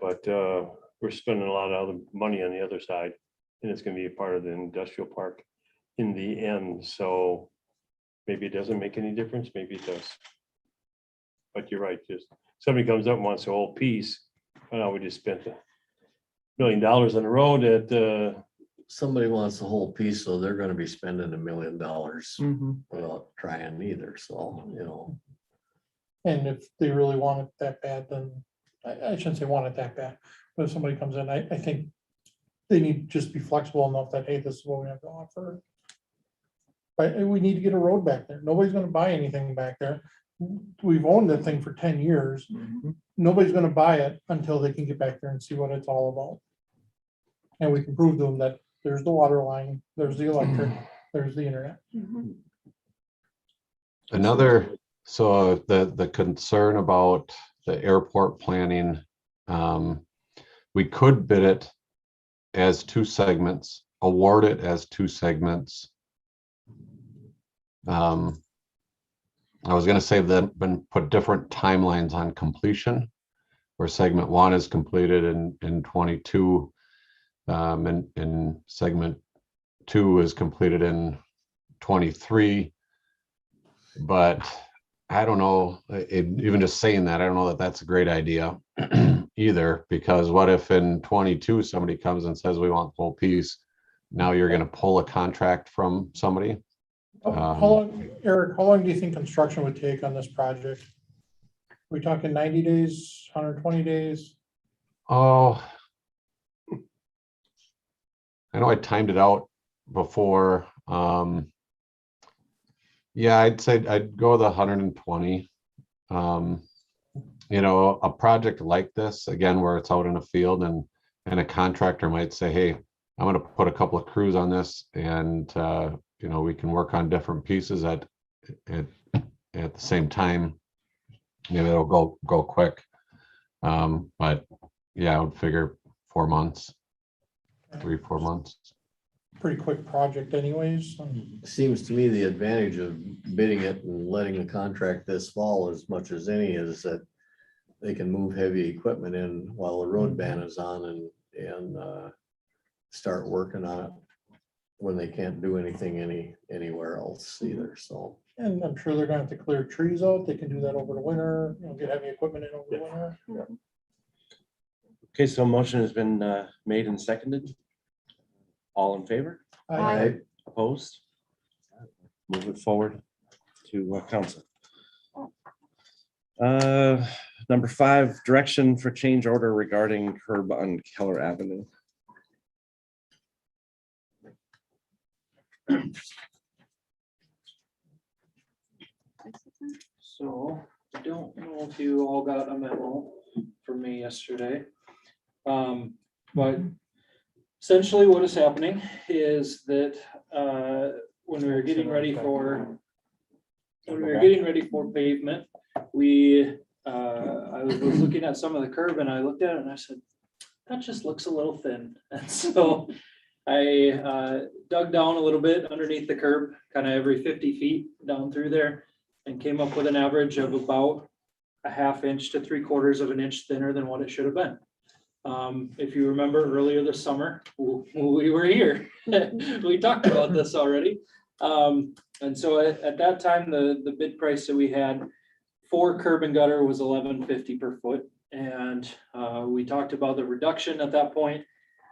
But we're spending a lot of other money on the other side, and it's gonna be a part of the industrial park in the end, so maybe it doesn't make any difference, maybe it does. But you're right, just somebody comes up and wants a whole piece, well, we just spent $1 million on the road at Somebody wants the whole piece, so they're gonna be spending $1 million Mm-hmm. without trying either, so, you know. And if they really want it that bad, then I shouldn't say want it that bad, but if somebody comes in, I think they need to just be flexible enough that, hey, this is what we have to offer. But we need to get a road back there. Nobody's gonna buy anything back there. We've owned that thing for 10 years. Nobody's gonna buy it until they can get back there and see what it's all about. And we can prove to them that there's the water line, there's the electric, there's the internet. Mhm. So the concern about the airport planning, we could bid it as two segments, award it as two segments. I was gonna say that, but put different timelines on completion, where segment one is completed in 22, and segment two is completed in 23. But I don't know, even just saying that, I don't know that that's a great idea either, because what if in 22, somebody comes and says, we want the whole piece? Now you're gonna pull a contract from somebody. How long, Eric, how long do you think construction would take on this project? We talking 90 days, 120 days? Oh, I know I timed it out before. Yeah, I'd say I'd go with 120. You know, a project like this, again, where it's out in a field and a contractor might say, hey, I'm gonna put a couple of crews on this and you know, we can work on different pieces at the same time. Maybe it'll go quick. But yeah, I would figure 4 months, 3-4 months. Pretty quick project anyways. Seems to me the advantage of bidding it and letting the contract this fall as much as any is that they can move heavy equipment in while the road ban is on and start working on it when they can't do anything anywhere else either, so. And I'm sure they're gonna have to clear trees out. They can do that over the winter, you know, get heavy equipment in over the winter. Okay, so motion has been made and seconded. All in favor? Aye. Opposed? Move it forward to council. Number 5, direction for change order regarding curb on Keller Avenue. So I don't know if you all got a memo from me yesterday. But essentially what is happening is that when we were getting ready for pavement, I was looking at some of the curb and I looked at it and I said, that just looks a little thin. And so I dug down a little bit underneath the curb, kind of every 50 feet down through there, and came up with an average of about a 1/2 inch to 3/4 of an inch thinner than what it should have been. If you remember earlier this summer, we were here. We talked about this already. And so at that time, the bid price that we had for curb and gutter was $11.50 per foot. And we talked about the reduction at that point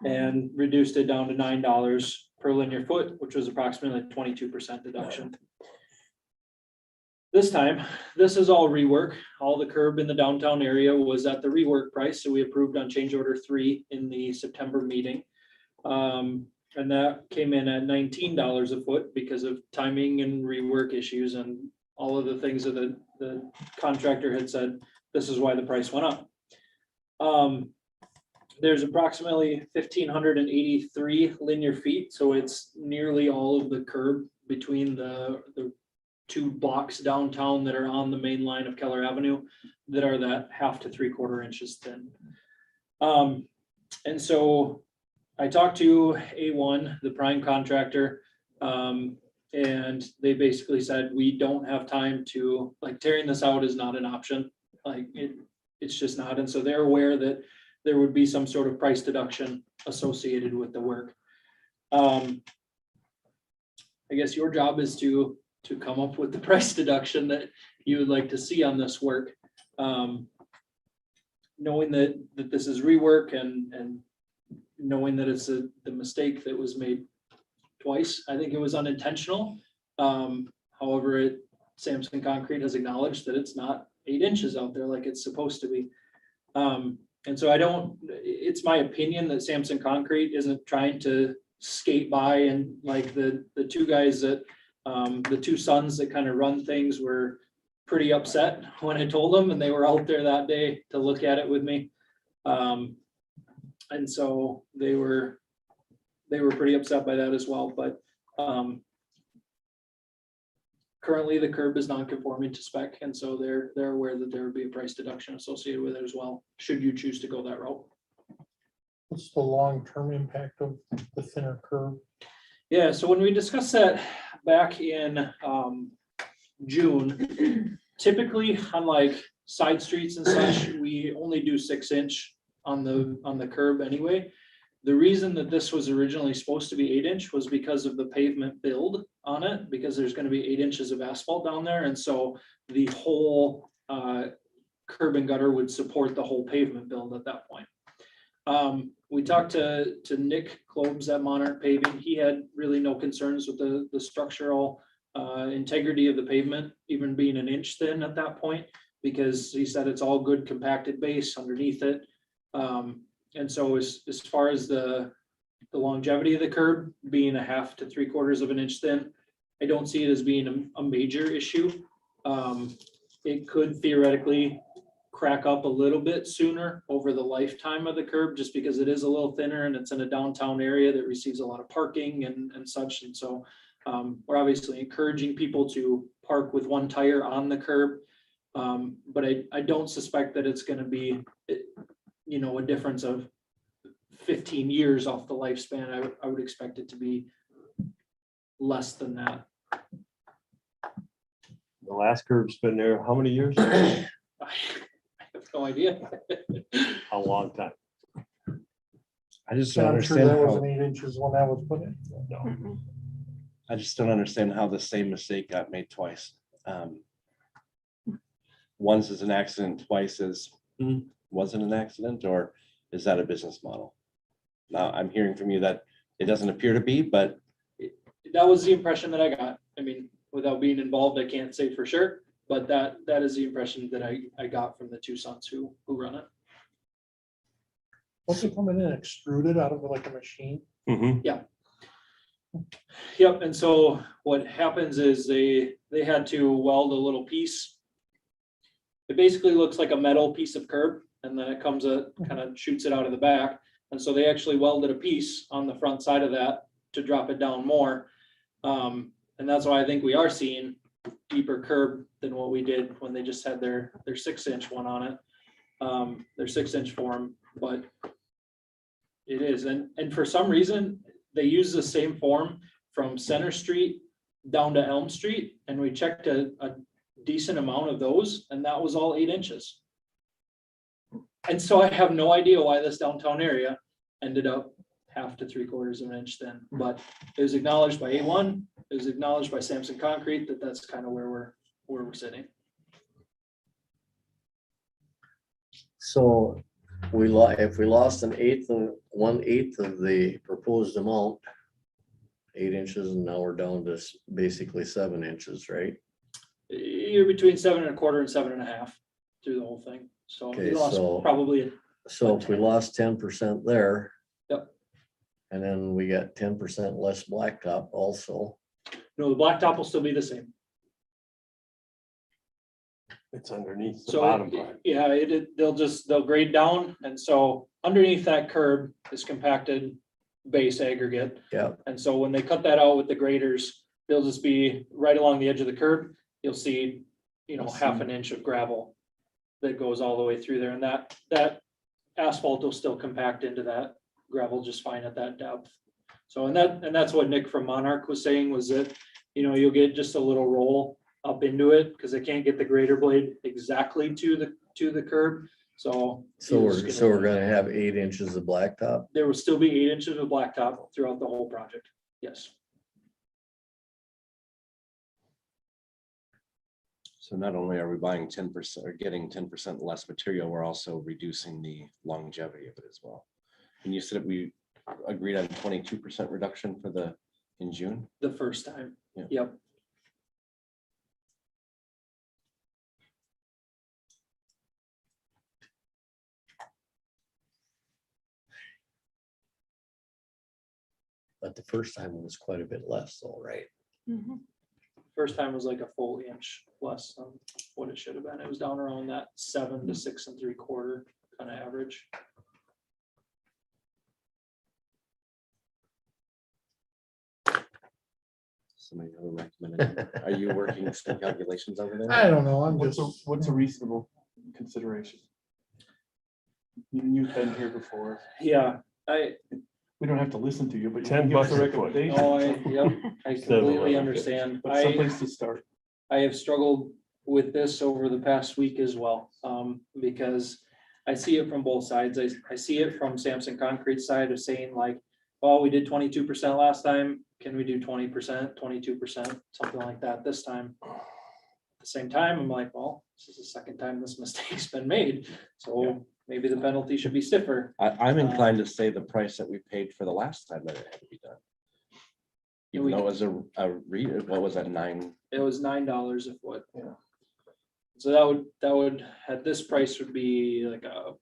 and reduced it down to $9 per linear foot, which was approximately 22% deduction. This time, this is all rework. All the curb in the downtown area was at the rework price, so we approved on change order 3 in the September meeting. And that came in at $19 a foot because of timing and rework issues and all of the things that the contractor had said, this is why the price went up. There's approximately 1,583 linear feet, so it's nearly all of the curb between the 2 blocks downtown that are on the main line of Keller Avenue that are that 1/2 to 3/4 inches thin. And so I talked to A1, the prime contractor, and they basically said, we don't have time to, like, tearing this out is not an option. Like, it's just not. And so they're aware that there would be some sort of price deduction associated with the work. I guess your job is to come up with the price deduction that you would like to see on this work. Knowing that this is rework and knowing that it's the mistake that was made twice. I think it was unintentional. However, Sampson Concrete has acknowledged that it's not 8 inches out there like it's supposed to be. And so it's my opinion that Sampson Concrete isn't trying to skate by, and like the 2 guys that, the 2 sons that kind of run things were pretty upset when I told them, and they were out there that day to look at it with me. And so they were pretty upset by that as well, but currently the curb is non-conforming to spec, and so they're aware that there would be a price deduction associated with it as well, should you choose to go that route. What's the long-term impact of the thinner curb? Yeah, so when we discussed that back in June, typically on like side streets and such, we only do 6 inch on the curb anyway. The reason that this was originally supposed to be 8 inch was because of the pavement build on it, because there's gonna be 8 inches of asphalt down there, and so the whole curb and gutter would support the whole pavement build at that point. We talked to Nick Klobes at Monarch Paving. He had really no concerns with the structural integrity of the pavement, even being an inch thin at that point, because he said it's all good compacted base underneath it. And so as far as the longevity of the curb being 1/2 to 3/4 of an inch thin, I don't see it as being a major issue. It could theoretically crack up a little bit sooner over the lifetime of the curb, just because it is a little thinner and it's in a downtown area that receives a lot of parking and such. And so we're obviously encouraging people to park with 1 tire on the curb. But I don't suspect that it's gonna be, a difference of 15 years off the lifespan. I would expect it to be less than that. The last curb's been there how many years? I have no idea. A long time. I just don't I'm sure understand that how, wasn't 8 inches when that was put in. No. I just don't understand how the same mistake got made twice. Once is an accident, twice is wasn't an accident, or is that a business model? Now, I'm hearing from you that it doesn't appear to be, but That was the impression that I got. I mean, without being involved, I can't say for sure, but that is the impression that I got from the 2 sons who run it. What's it coming in extruded out of like a machine? Yep, and so what happens is they had to weld a little piece. It basically looks like a metal piece of curb, and then it comes kind of shoots it out of the back. And so they actually welded a piece on the front side of that to drop it down more. And that's why I think we are seeing deeper curb than what we did when they just had their 6 inch one on it. Their 6 inch form, but it is. And for some reason, they use the same form from Center Street down to Elm Street, and we checked a decent amount of those, and that was all 8 inches. And so I have no idea why this downtown area ended up 1/2 to 3/4 of an inch then, but it was acknowledged by A1, it was acknowledged by Sampson Concrete that that's kind of where we're sitting. So if we lost 1/8 of the proposed amount, 8 inches, and now we're down to basically 7 inches, right? You're between 7 1/4 and 7 1/2 through the whole thing, so Okay, we lost so- probably, So if we lost 10% there. Yep. And then we got 10% less blacktop also. no, the blacktop will still be the same. It's underneath the So, bottom part. yeah, they'll grade down, and so underneath that curb is compacted base aggregate. Yeah, And so when they cut that out with the graders, they'll just be right along the edge of the curb. You'll see, 1/2 an inch of gravel that goes all the way through there, and that asphalt will still compact into that gravel just fine at that depth. So, and that's what Nick from Monarch was saying, was that, you'll get just a little roll up into it, because they can't get the grader blade exactly to the curb, so. so you're just we're gonna have 8 inches of blacktop. There will still be 8 inches of blacktop throughout the whole project, yes. So not only are we buying 10% or getting 10% less material, we're also reducing the longevity of it as well. And you said we agreed on 22% reduction in June? The first time, Yeah. yep. But the first time it was quite a bit less though, right? Mhm. First time was like a full inch less than what it should have been. It was down around that 7 to 6 3/4 kind of average. Somebody who recommended, are you working some calculations over there? I don't know, I'm What's just. what's a reasonable consideration? You've been here before. Yeah, We don't have to listen to you, but you can $10 give us a a foot. recommendation. I Instead of completely 11. understand. But someplace to start. I have struggled with this over the past week as well, because I see it from both sides. I see it from Sampson Concrete side of saying like, well, we did 22% last time. Can we do 20%, 22%, something like that this time? At the same time, I'm like, well, this is the second time this mistake's been made, so maybe the penalty should be stiffer. I'm inclined to say the price that we paid for the last time that it had to be done. Even though it was what was that, 9? It was $9 a foot. Yeah. So that would, at this price would be like a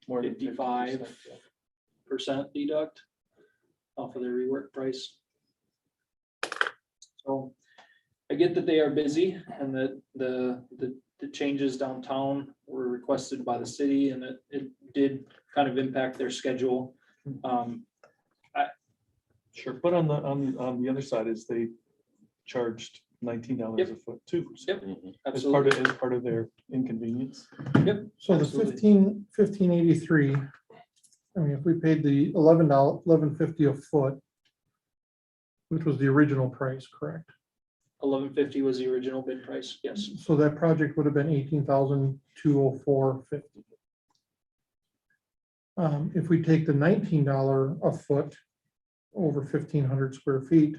More than 55%, 50%, yeah. deduct off of their rework price. So I get that they are busy and that the changes downtown were requested by the city, and it did kind of impact their schedule. Sure, but on the other side is they charged $19 Yep. a foot too. So Yep. As Absolutely. part of their inconvenience. So the Absolutely. 1583, I mean, if we paid the $11.50 a foot, which was the original price, correct? $11.50 was the original bid price, yes. So that project would have been $18,204.50. If we take the $19 a foot over 1,500 square feet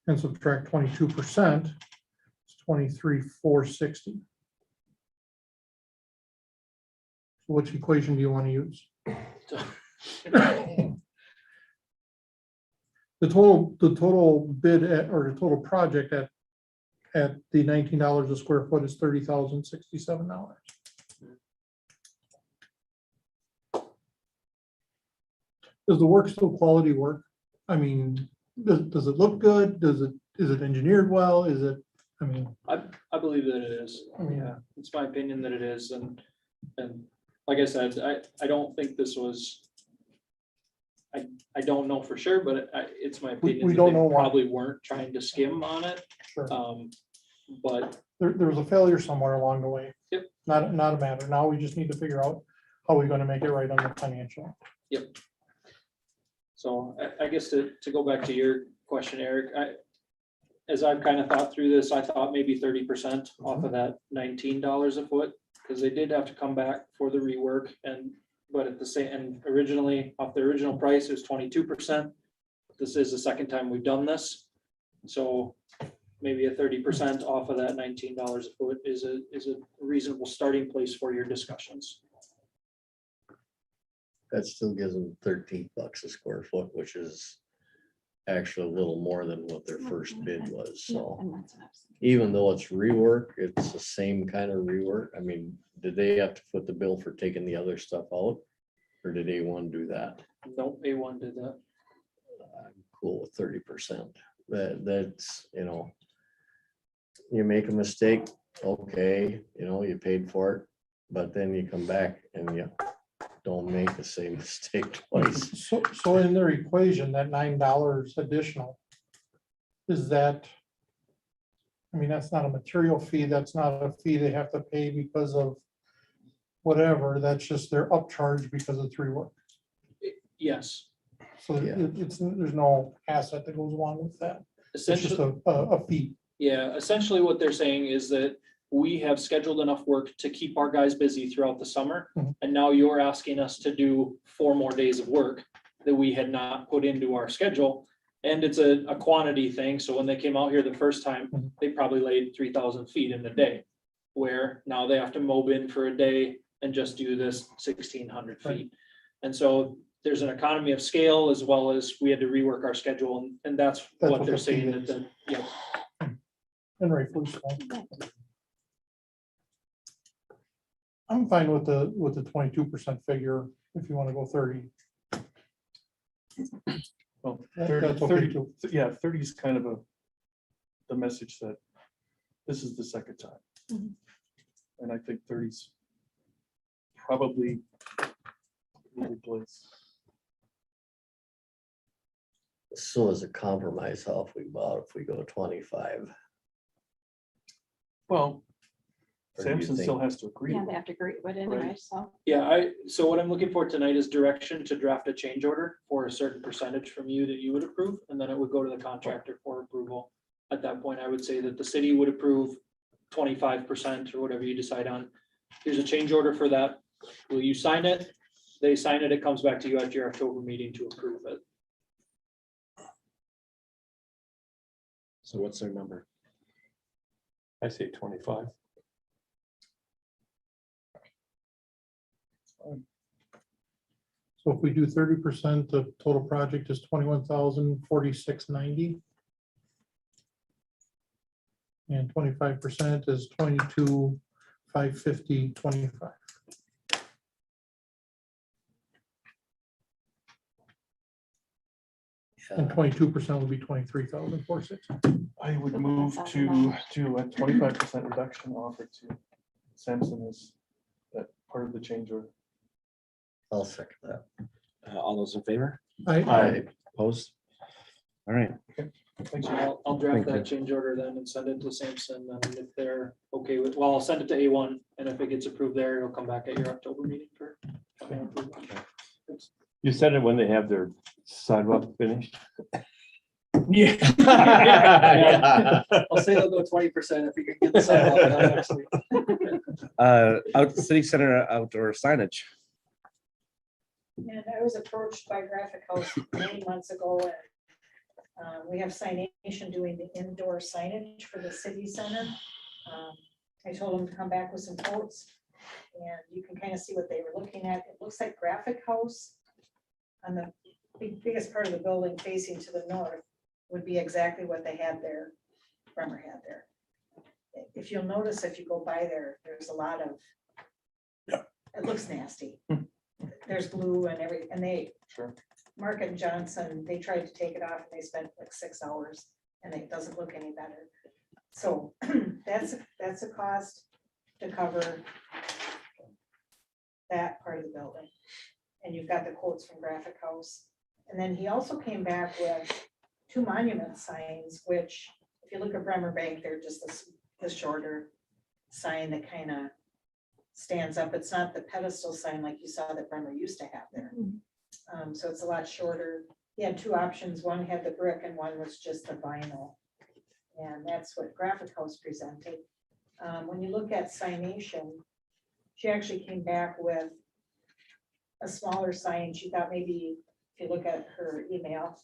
and subtract 22%, it's 23,460. So which equation do you want to use? The total bid or the total project at the $19 a square foot is $30,067. Does the work still quality work? I mean, does it look good? Is it engineered well? Is it, I mean, I believe that it is. I mean, Yeah, it's my opinion that it is, and like I said, I don't think this was. I don't know for sure, but it's my opinion. we that don't they know why. Probably weren't trying to skim on it, sure. but There was a failure somewhere along the way. Yep. Not a matter. Now we just need to figure out how we're gonna make it right on the financial. So I guess to go back to your question, Eric, as I've kind of thought through this, I thought maybe 30% off of that $19 a foot, because they did have to come back for the rework but at the same, and originally off the original price, it was 22%. This is the second time we've done this. So maybe a 30% off of that $19 a foot is a reasonable starting place for your discussions. That still gives them $13 a square foot, which is actually a little more than what their first bid was, so. And that's what I was- Even though it's rework, it's the same kind of rework. I mean, did they have to put the bill for taking the other stuff out? Or did A1 do that? Nope, A1 did that. I'm cool with 30%. That's, you know, you make a mistake, okay, you know, you paid for it, but then you come back and you don't make the same mistake twice. So in their equation, that $9 additional, is that? I mean, that's not a material fee, that's not a fee they have to pay because of whatever, that's just their upcharge because of rework. Yes. So Yeah. there's no asset that goes along with that. It's just Essentially, a fee. yeah, essentially what they're saying is that we have scheduled enough work to keep our guys busy throughout the summer. Mhm. And now you're asking us to do 4 more days of work that we had not put into our schedule. And it's a quantity thing. So when they came out here the first time, Mhm. they probably laid 3,000 feet in a day. Where now they have to mob in for a day and just do this 1,600 Right. feet. And so there's an economy of scale as well as we had to rework our schedule, and that's what what they're the fee saying is. that, yeah. And rightfully so. I'm fine with the 22% figure if you want to go 30. Well, That- 30, that's okay 30 too. yeah, 30 is kind of the message that this is the second time. Mhm. And I think 30's probably a good place. So as a compromise, how if we go 25? Well, Or do you Sampson think- still has to agree. Yeah, with they it. have to agree, but anyway, so. Yeah, so what I'm looking for tonight is direction to draft a change order for a certain percentage from you that you would approve, and then it would go to the contractor for approval. At that point, I would say that the city would approve 25% or whatever you decide on. Here's a change order for that. Will you sign it? They sign it, it comes back to you at your October meeting to approve it. So what's their number? I say 25. So if we do 30%, the total project is 21,046.90. And 25% is 22,550.25. And 22% would be 23,460. I would So move that's to $1,000. do a 25% reduction offer to Sampson as that part of the change order. I'll second that. All those in favor? I, Opposed? All right. Thanks. I'll draft Thank that change order then and send it to Sampson, and if they're okay with, well, I'll send it to A1, and if it gets approved there, it'll come back at your October meeting for. You said it when they have their sidewalk finished. Yeah. Yeah. I'll say they'll go 20% if we can get the sidewalk done next week. City center outdoor signage. And I was approached by Graphic House many months ago, and we have Signage doing the indoor signage for the city center. I told them to come back with some quotes, and you can kind of see what they were looking at. It looks like Graphic House on the biggest part of the building facing to the north would be exactly what they had there, Bremer had there. If you'll notice, if you go by there, there's a lot of, it looks nasty. There's glue and they, Sure. Mark and Johnson, they tried to take it off and they spent like 6 hours and it doesn't look any better. So that's a cost to cover that part of the building. And you've got the quotes from Graphic House. And then he also came back with 2 monument signs, which if you look at Bremer Bank, they're just the shorter sign that kind of stands up. It's not the pedestal sign like you saw that Bremer used to have there. So it's a lot shorter. he had two options. One had the brick and one was just the vinyl. And that's what Graphic House presented. When you look at Signation, she actually came back with a smaller sign. She thought maybe, if you look at her email,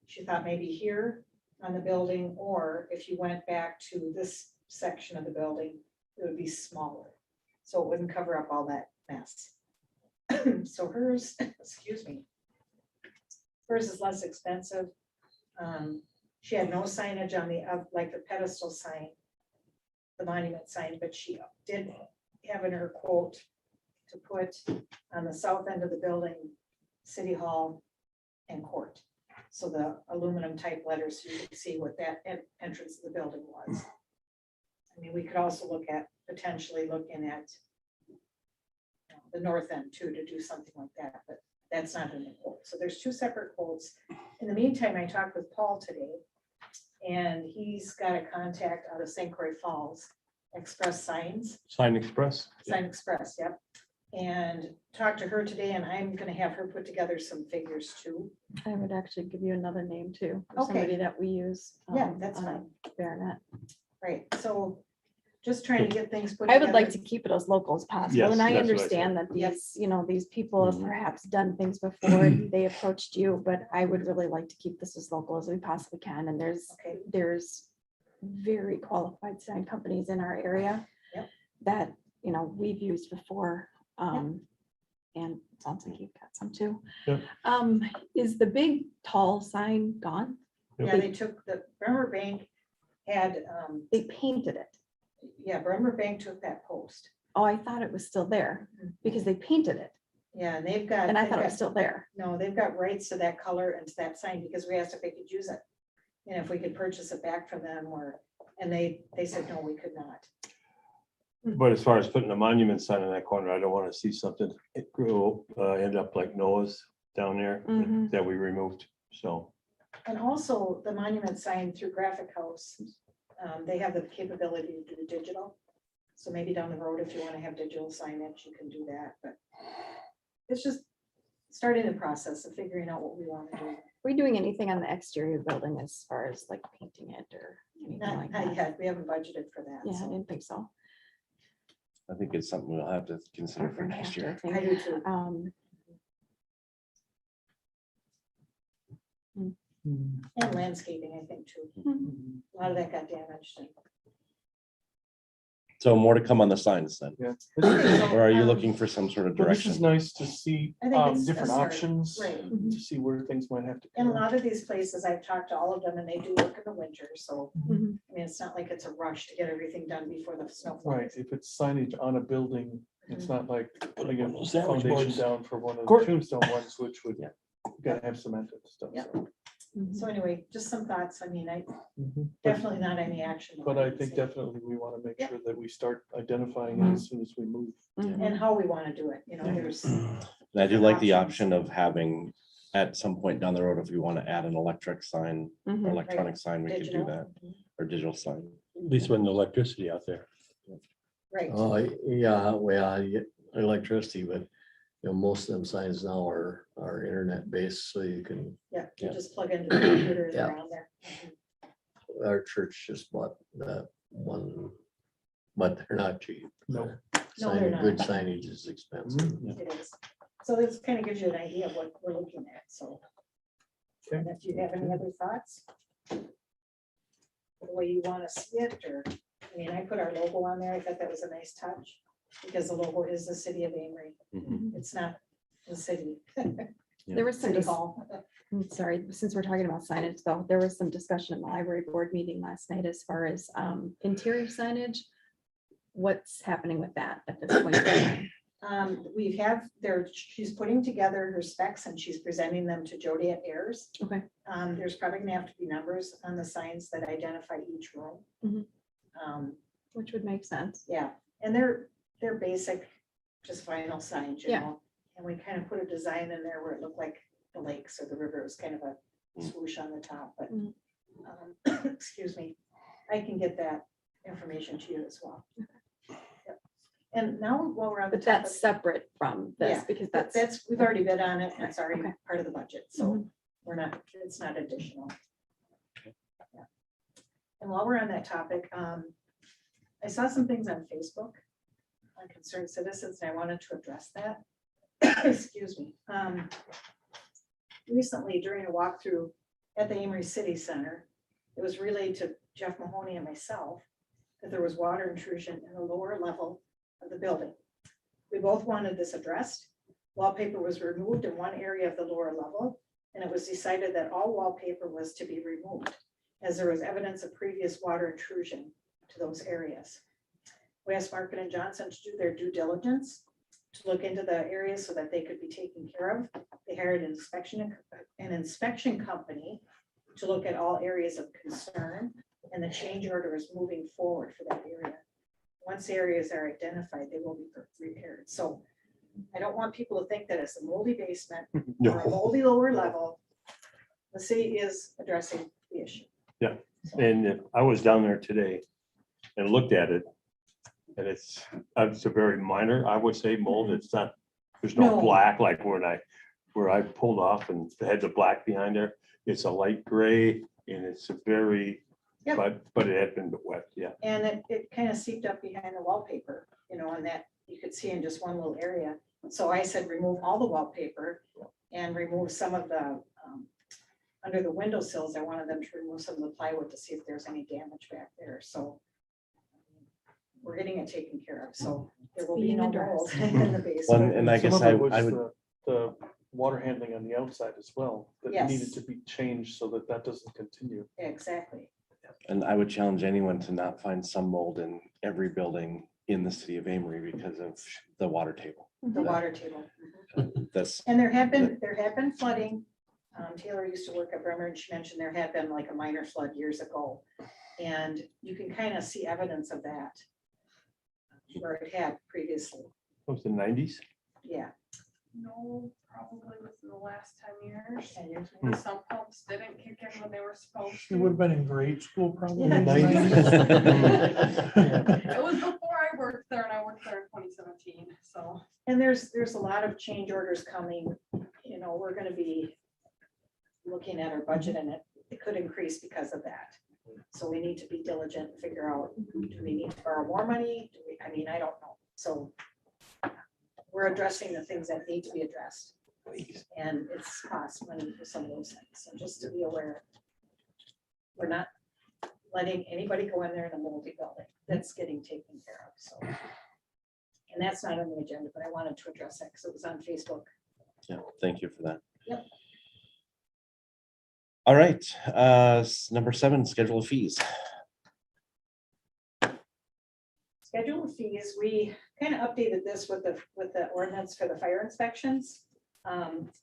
she thought maybe here on the building, or if you went back to this section of the building, it would be smaller. So it wouldn't cover up all that mess. So hers, excuse me, hers is less expensive. She had no signage on the, like the pedestal sign, the monument sign, but she did have in her quote to put on the south end of the building, City Hall and Court. So the aluminum type letters, so you can see what that entrance of the building was. I mean, we could also look at potentially looking at the north end too, to do something like that, but that's not in the quote. So there's two separate quotes. In the meantime, I talked with Paul today, and he's got a contact out of St. Croix Falls, Express Signs, Sign Express. Sign Express, yep. And talked to her today, and I'm gonna have her put together some figures too. I would actually give you another name too, for Okay. somebody that we use. Yeah, that's on fine. Baronet. Right, so just trying to get things put I together. would like to keep it as local as possible, Yes, and I that's what I understand that Yep. these, these people have Mhm. perhaps done things before, and they approached you, but I would really like to keep this as local as we possibly can, and Okay. there's very qualified sign companies in our area Yep. that, we've used before, and it sounds like you've got some too. Yep. Is the big tall sign gone? Yeah, they took the Bremer Bank had, They painted it. yeah, Bremer Bank took that post. Oh, I thought it was still there because they painted it, Yeah, and they've got. and I they've thought it got- was still there. No, they've got rights to that color and to that sign because we asked if they could use it. And if we could purchase it back from them and they said, no, we could not. But as far as putting a monument sign in that corner, I don't want to see something end up like Noah's down there Mhm. that we removed. So, And also the monument sign through Graphic House, they have the capability to do digital. So maybe down the road, if you want to have digital signage, you can do that, but it's just starting the process of figuring out what we want to do. Are we doing anything on the exterior building as far as like painting it or anything like Not that? yet, we haven't budgeted for that. Yeah, I so. didn't think so. I think it's something we'll have to consider We're for gonna next have to, year. I I think. do too. And landscaping, I think too. Mhm. A lot of that got damaged. So more to come on the signs then, Yeah. or are you looking for some sort of But this is direction? nice to see I think it's a different start. options, Right. to see where things might have to. And a go. lot of these places, I've talked to all of them and they do work in the winter, so, Mhm. I mean, it's not like it's a rush to get everything done before the snow Right, flies. if it's signage on a building, it's not like putting a those sandwich foundation boards. down for one of the Court. tombstone ones, which would, Yeah. you gotta have cement and stuff. Yep. so. Mhm. So anyway, just some thoughts. I mean, But definitely not any action. but I think definitely we want to make Yep. sure that we start identifying it as soon as we move. Mhm. And how we want to do it, there's, And I do like the options. option of having, at some point down the road, if we want to add an electric sign or Mhm. electronic sign, we could do digital. that, or digital sign. at least when the electricity out there. Right, Oh, yeah, well, you get electricity, but most of them signs now are internet based, so you can, yeah, you Yeah. just plug into the computer and Yeah. around there. our church just bought that one, but they're not cheap. No. No, they're Sign, not. good signage is expensive. It is. So this kind of gives you an idea of what we're looking at, so. Okay. And if you have any other thoughts? The way you want to see it, or, I mean, I put our logo on there. I thought that was a nice touch. Because the logo is the city of Amory. Mhm. It's not the city. There was some, City Hall. sorry, since we're talking about signage though, there was some discussion at the library board meeting last night as far as interior signage. What's happening with that at this point? in time? We have there, she's putting together her specs and she's presenting them to Jody at Ayers. Okay. There's probably gonna have to be numbers on the signs that identify each room. Mhm. Um, Which would make sense. Yeah, and they're basic, just vinyl signs, you Yeah. know, and we kind of put a design in there where it looked like the lakes or the river. It was kind of a swoosh on the top, but, Mm. excuse me, I can get that information to you as well. Yep. And now while we're on the But topic, that's separate from this Yeah, because but that's. we've already bid on it. It's already Okay. part of the budget, so it's not additional. Yeah. And while we're on that topic, I saw some things on Facebook on concerned citizens, and I wanted to address that. Excuse me. Recently, during a walkthrough at the Amory City Center, it was relayed to Jeff Mahoney and myself that there was water intrusion in the lower level of the building. We both wanted this addressed. Wallpaper was removed in one area of the lower level, and it was decided that all wallpaper was to be removed, as there was evidence of previous water intrusion to those areas. We asked Market and Johnson to do their due diligence to look into the areas so that they could be taken care of. They hired an inspection company to look at all areas of concern, and the change order is moving forward for that area. Once the areas are identified, they will be repaired. So I don't want people to think that it's a moldy basement or a moldy lower level. The city is addressing the issue. And if I was down there today and looked at it, and it's a very minor, I would say, mold. It's not, there's no No. black like where I pulled off and had the black behind there. It's a light gray and it's a very, Yep. but it had been wet, yeah. And it kind of seeped up behind the wallpaper, and that you could see in just one little area. So I said, remove all the wallpaper and remove some of the, under the windowsills, I wanted them to remove some of the plywood to see if there's any damage back there. So we're getting it taken care of. So there will be Being no addressed. mold in the Well, basement. and I Some guess of I it was would, The water handling on the outside as well, that Yes. needed to be changed so that that doesn't continue. Exactly. and I would challenge anyone to not find some mold in every building in the city of Amory because of the water table. The water table. That's, And there have been flooding. Taylor used to work at Bremer, and she mentioned there had been like a minor flood years ago. And you can kind of see evidence of that. Where it had previously, It was the 90s. yeah. No, probably within the last 10 years. 10 years. The sump pumps didn't kick in when they were supposed She would have to. been in grade school probably. Yeah. in the 90s. It was before I worked there, and I worked there in 2017, so. And there's a lot of change orders coming, we're gonna be looking at our budget, and it could increase because of that. So we need to be diligent and figure out, do we need to borrow more money? I don't know. So we're addressing the things that need to be addressed. And it's cost money for some of those things. So just to be aware, we're not letting anybody go in there in a moldy building. That's getting taken care of, so. And that's not on the agenda, but I wanted to address that because it was on Facebook. yeah, thank you for that. Yep. All right, number 7, schedule of fees. Schedule of fees, we kind of updated this with the ordinance for the fire inspections.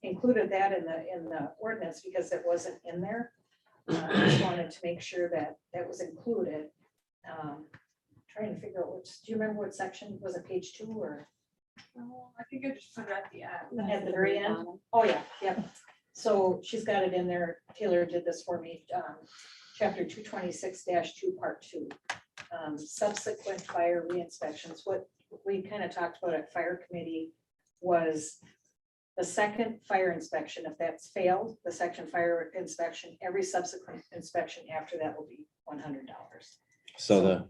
Included that in the ordinance because it wasn't in there. I just wanted to make sure that that was included. Trying to figure out do you remember what section, was it page 2 or? No, I think I just put it at the end. At the very end? Oh, yeah, yep. So she's got it in there. Taylor did this for me. Chapter 226-2, part 2. Subsequent fire re-inspections. What we kind of talked about at fire committee was the second fire inspection. If that's failed, the second fire inspection, every subsequent inspection after that will be $100. So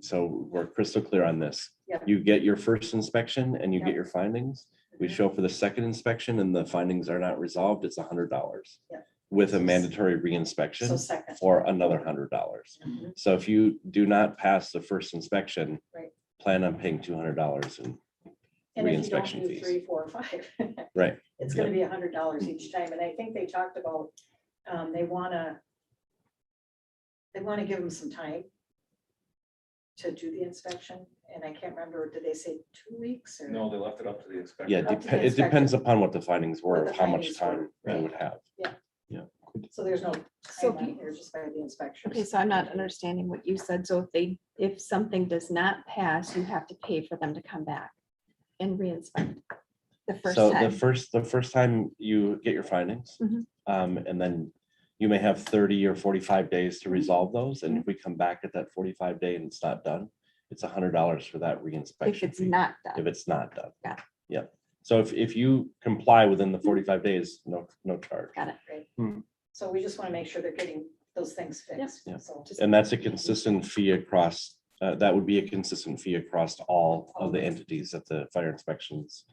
so we're crystal clear on this. Yep. You get your first inspection and you Yep. get your findings. We Mhm. show up for the second inspection and the findings are not resolved, it's $100. Yep. With a mandatory So reinspection second. for another $100. Mhm. So if you do not pass the first inspection, Right. plan on paying $200 in And if you don't re-inspection do fees. 3, 4, or 5. Right. It's gonna be $100 each time, and I think they talked about, they wanna give them some time to do the inspection, and I can't remember, did they say 2 weeks or? No, they left it up to the inspector. Yeah, Up to the it depends inspector. upon what the findings were, What of the how much findings time were, they right. would have. So there's no So time do on you- here, just by the inspections. Okay, so I'm not understanding what you said. So if something does not pass, you have to pay for them to come back and re-inspect the first So time. the first time you get your findings, Mhm. and then you may have 30 or 45 days Mm-hmm. to resolve those. And if we come back at that 45 day and it's not done, it's $100 for that If reinspection it's fee. not If done. it's not done. Got it. Yep. So if you comply within the 45 days, no charge. Got it. Right. So we just want to make sure they're getting those things fixed. Yeah. So And that's a consistent fee across, that would be a consistent fee across all of the entities that the fire inspections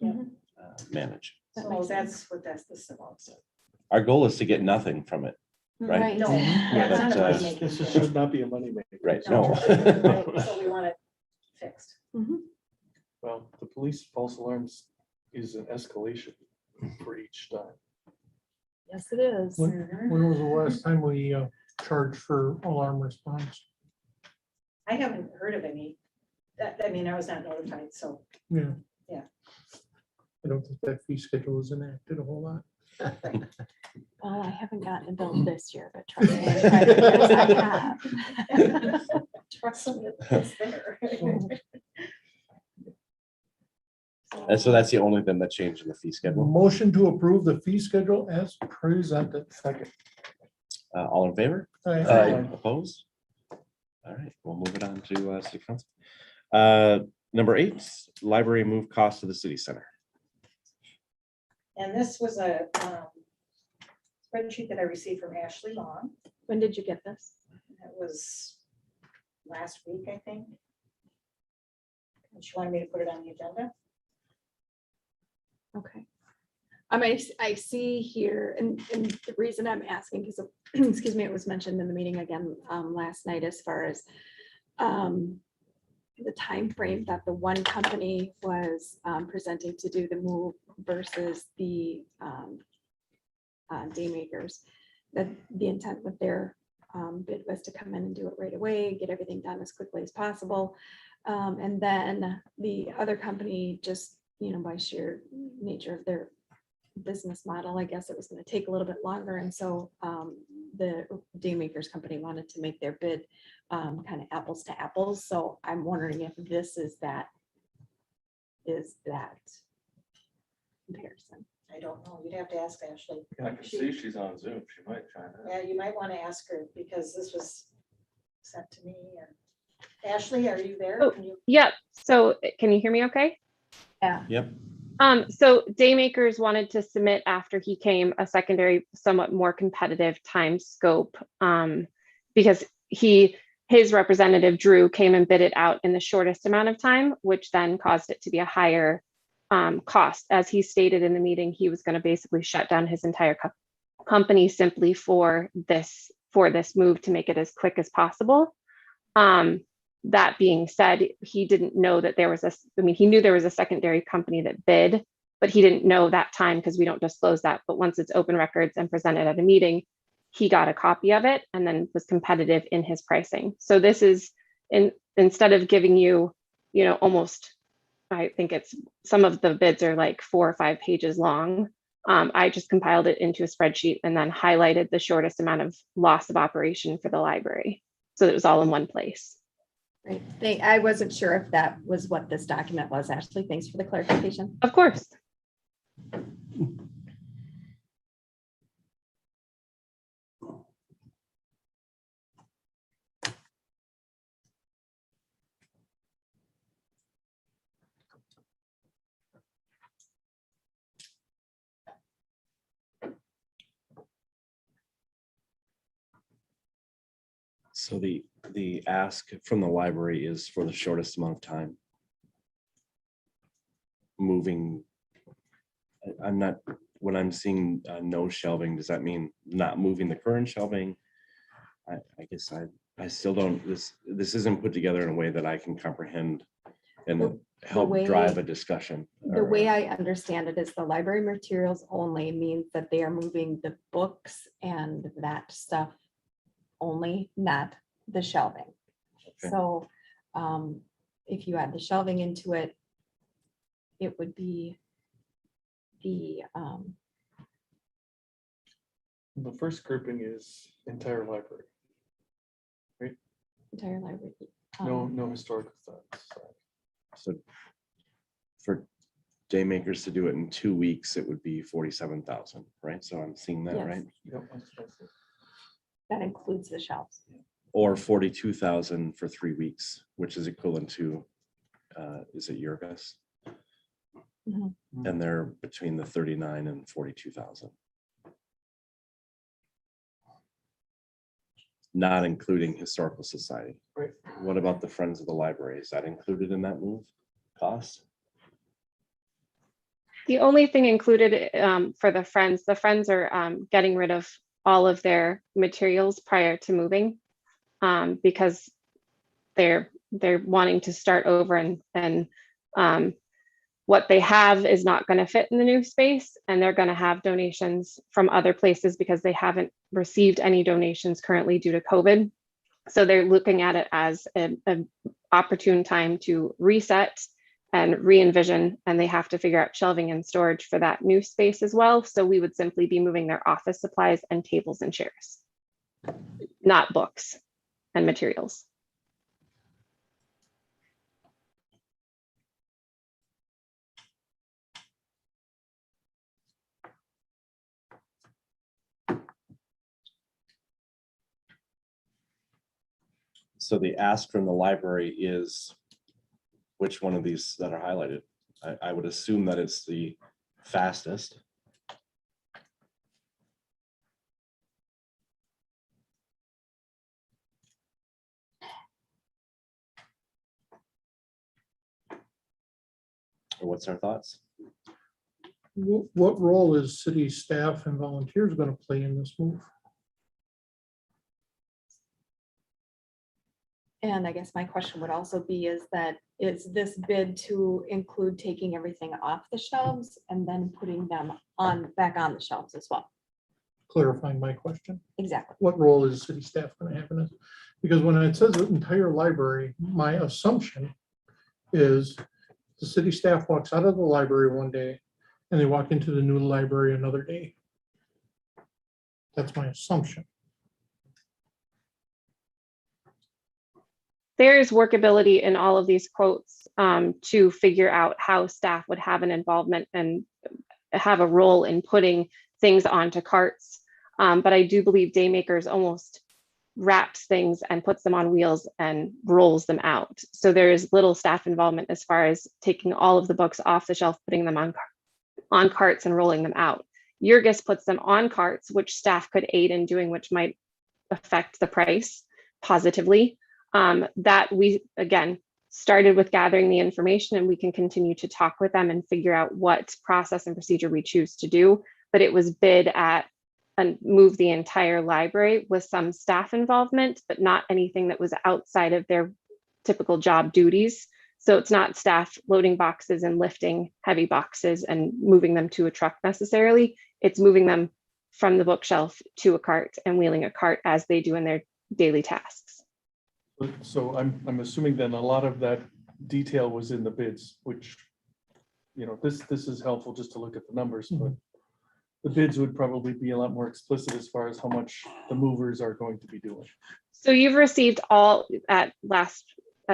manage. That so makes sense. that's what this about. Our goal is to get nothing from it, right? No, Yeah, it's not but, a money-making This thing. should not be a moneymaker. right, No. no. Right, so we want it fixed. Well, the police false alarms is an escalation for each time. Yes, it is. When was the last time we charged for alarm response? I haven't heard of any. I mean, I was not notified, so. Yeah. Yeah. I don't think that fee schedule is enacted a whole lot. Well, I haven't gotten a bill this year, but trust me, in prior years I have. Trust me, it's there. And so that's the only thing that changed in the fee schedule. Motion to approve the fee schedule as presented. Second. All in favor? Aye. Opposed? All right, we'll move it on to city council. Number 8, library move cost to the city center. And this was a spreadsheet that I received from Ashley Long. When did you get this? That was last week, I think. And she wanted me to put it on the agenda. Okay. I see here, and the reason I'm asking, because, excuse me, it was mentioned in the meeting again last night as far as the time frame that the one company was presenting to do the move versus the day makers. That the intent with their bid was to come in and do it right away, get everything done as quickly as possible. And then the other company, just, by sheer nature of their business model, I guess it was going to take a little bit longer. And so the day makers company wanted to make their bid kind of apples to apples. So I'm wondering if this is that comparison. I don't know. You'd have to ask Ashley. I can see she's on Zoom. She might chime in. Yeah, you might want to ask her because this was sent to me. And Ashley, are you there? Oh. Can you? Yep. So can you hear me okay? Yeah. Yep. So Daymakers wanted to submit after he came a secondary, somewhat more competitive time scope because his representative Drew came and bid it out in the shortest amount of time, which then caused it to be a higher cost. As he stated in the meeting, he was going to basically shut down his entire company simply for this move to make it as quick as possible. That being said, he didn't know that there was he knew there was a secondary company that bid, but he didn't know that time because we don't disclose that. But once it's open records and presented at a meeting, he got a copy of it and then was competitive in his pricing. So this is instead of giving you, almost, I think it's some of the bids are like 4 or 5 pages long. I just compiled it into a spreadsheet and then highlighted the shortest amount of loss of operation for the library. So it was all in one place. Right. I wasn't sure if that was what this document was. Ashley, thanks for the clarification. Of course. So the ask from the library is for the shortest amount of time. Moving. I'm not, when I'm seeing no shelving, does that mean not moving the current shelving? I guess I still don't, this isn't put together in a way that I can comprehend and help way- drive a discussion. The way I understand it is the library materials only means that they are moving the books and that stuff only, not the shelving. Okay. So if you add the shelving into it, it would be the The first grouping is entire library. entire library. No historical thoughts. So for day makers to do it in 2 weeks, it would be 47,000, right? So I'm seeing that, Yes. right? Yep, that's it. That includes the shelves. Or 42,000 for 3 weeks, which is equivalent to, is it Yergos? Mhm. And they're between the 39 and 42,000. Not including Historical Society. Right. What about the Friends of the Library? Is that included in that move cost? The only thing included for the Friends are getting rid of all of their materials prior to moving because they're wanting to start over and what they have is not going to fit in the new space, and they're going to have donations from other places because they haven't received any donations currently due to COVID. So they're looking at it as an opportune time to reset and re-envision, and they have to figure out shelving and storage for that new space as well. So we would simply be moving their office supplies and tables and chairs, not books and materials. So the ask from the library is which one of these that are highlighted? I would assume that it's the fastest. Or what's our thoughts? What role is city staff and volunteers going to play in this move? And I guess my question would also be is this bid to include taking everything off the shelves and then putting them back on the shelves as well? Clarifying my question. Exactly. What role is city staff going to have in this? Because when it says the entire library, my assumption is the city staff walks out of the library one day and they walk into the new library another day. That's my assumption. There's workability in all of these quotes to figure out how staff would have an involvement and have a role in putting things onto carts. But I do believe Daymakers almost wraps things and puts them on wheels and rolls them out. So there is little staff involvement as far as taking all of the books off the shelf, putting them on carts and rolling them out. Jurgis puts them on carts, which staff could aid in doing, which might affect the price positively. That we, again, started with gathering the information, and we can continue to talk with them and figure out what process and procedure we choose to do. But it was bid at and move the entire library with some staff involvement, but not anything that was outside of their typical job duties. So it's not staff loading boxes and lifting heavy boxes and moving them to a truck necessarily. It's moving them from the bookshelf to a cart and wheeling a cart as they do in their daily tasks. So I'm assuming then a lot of that detail was in the bids, which, you know, this is helpful just to look at the numbers, but the bids would probably be a lot more explicit as far as how much the movers are going to be doing. So you've received all at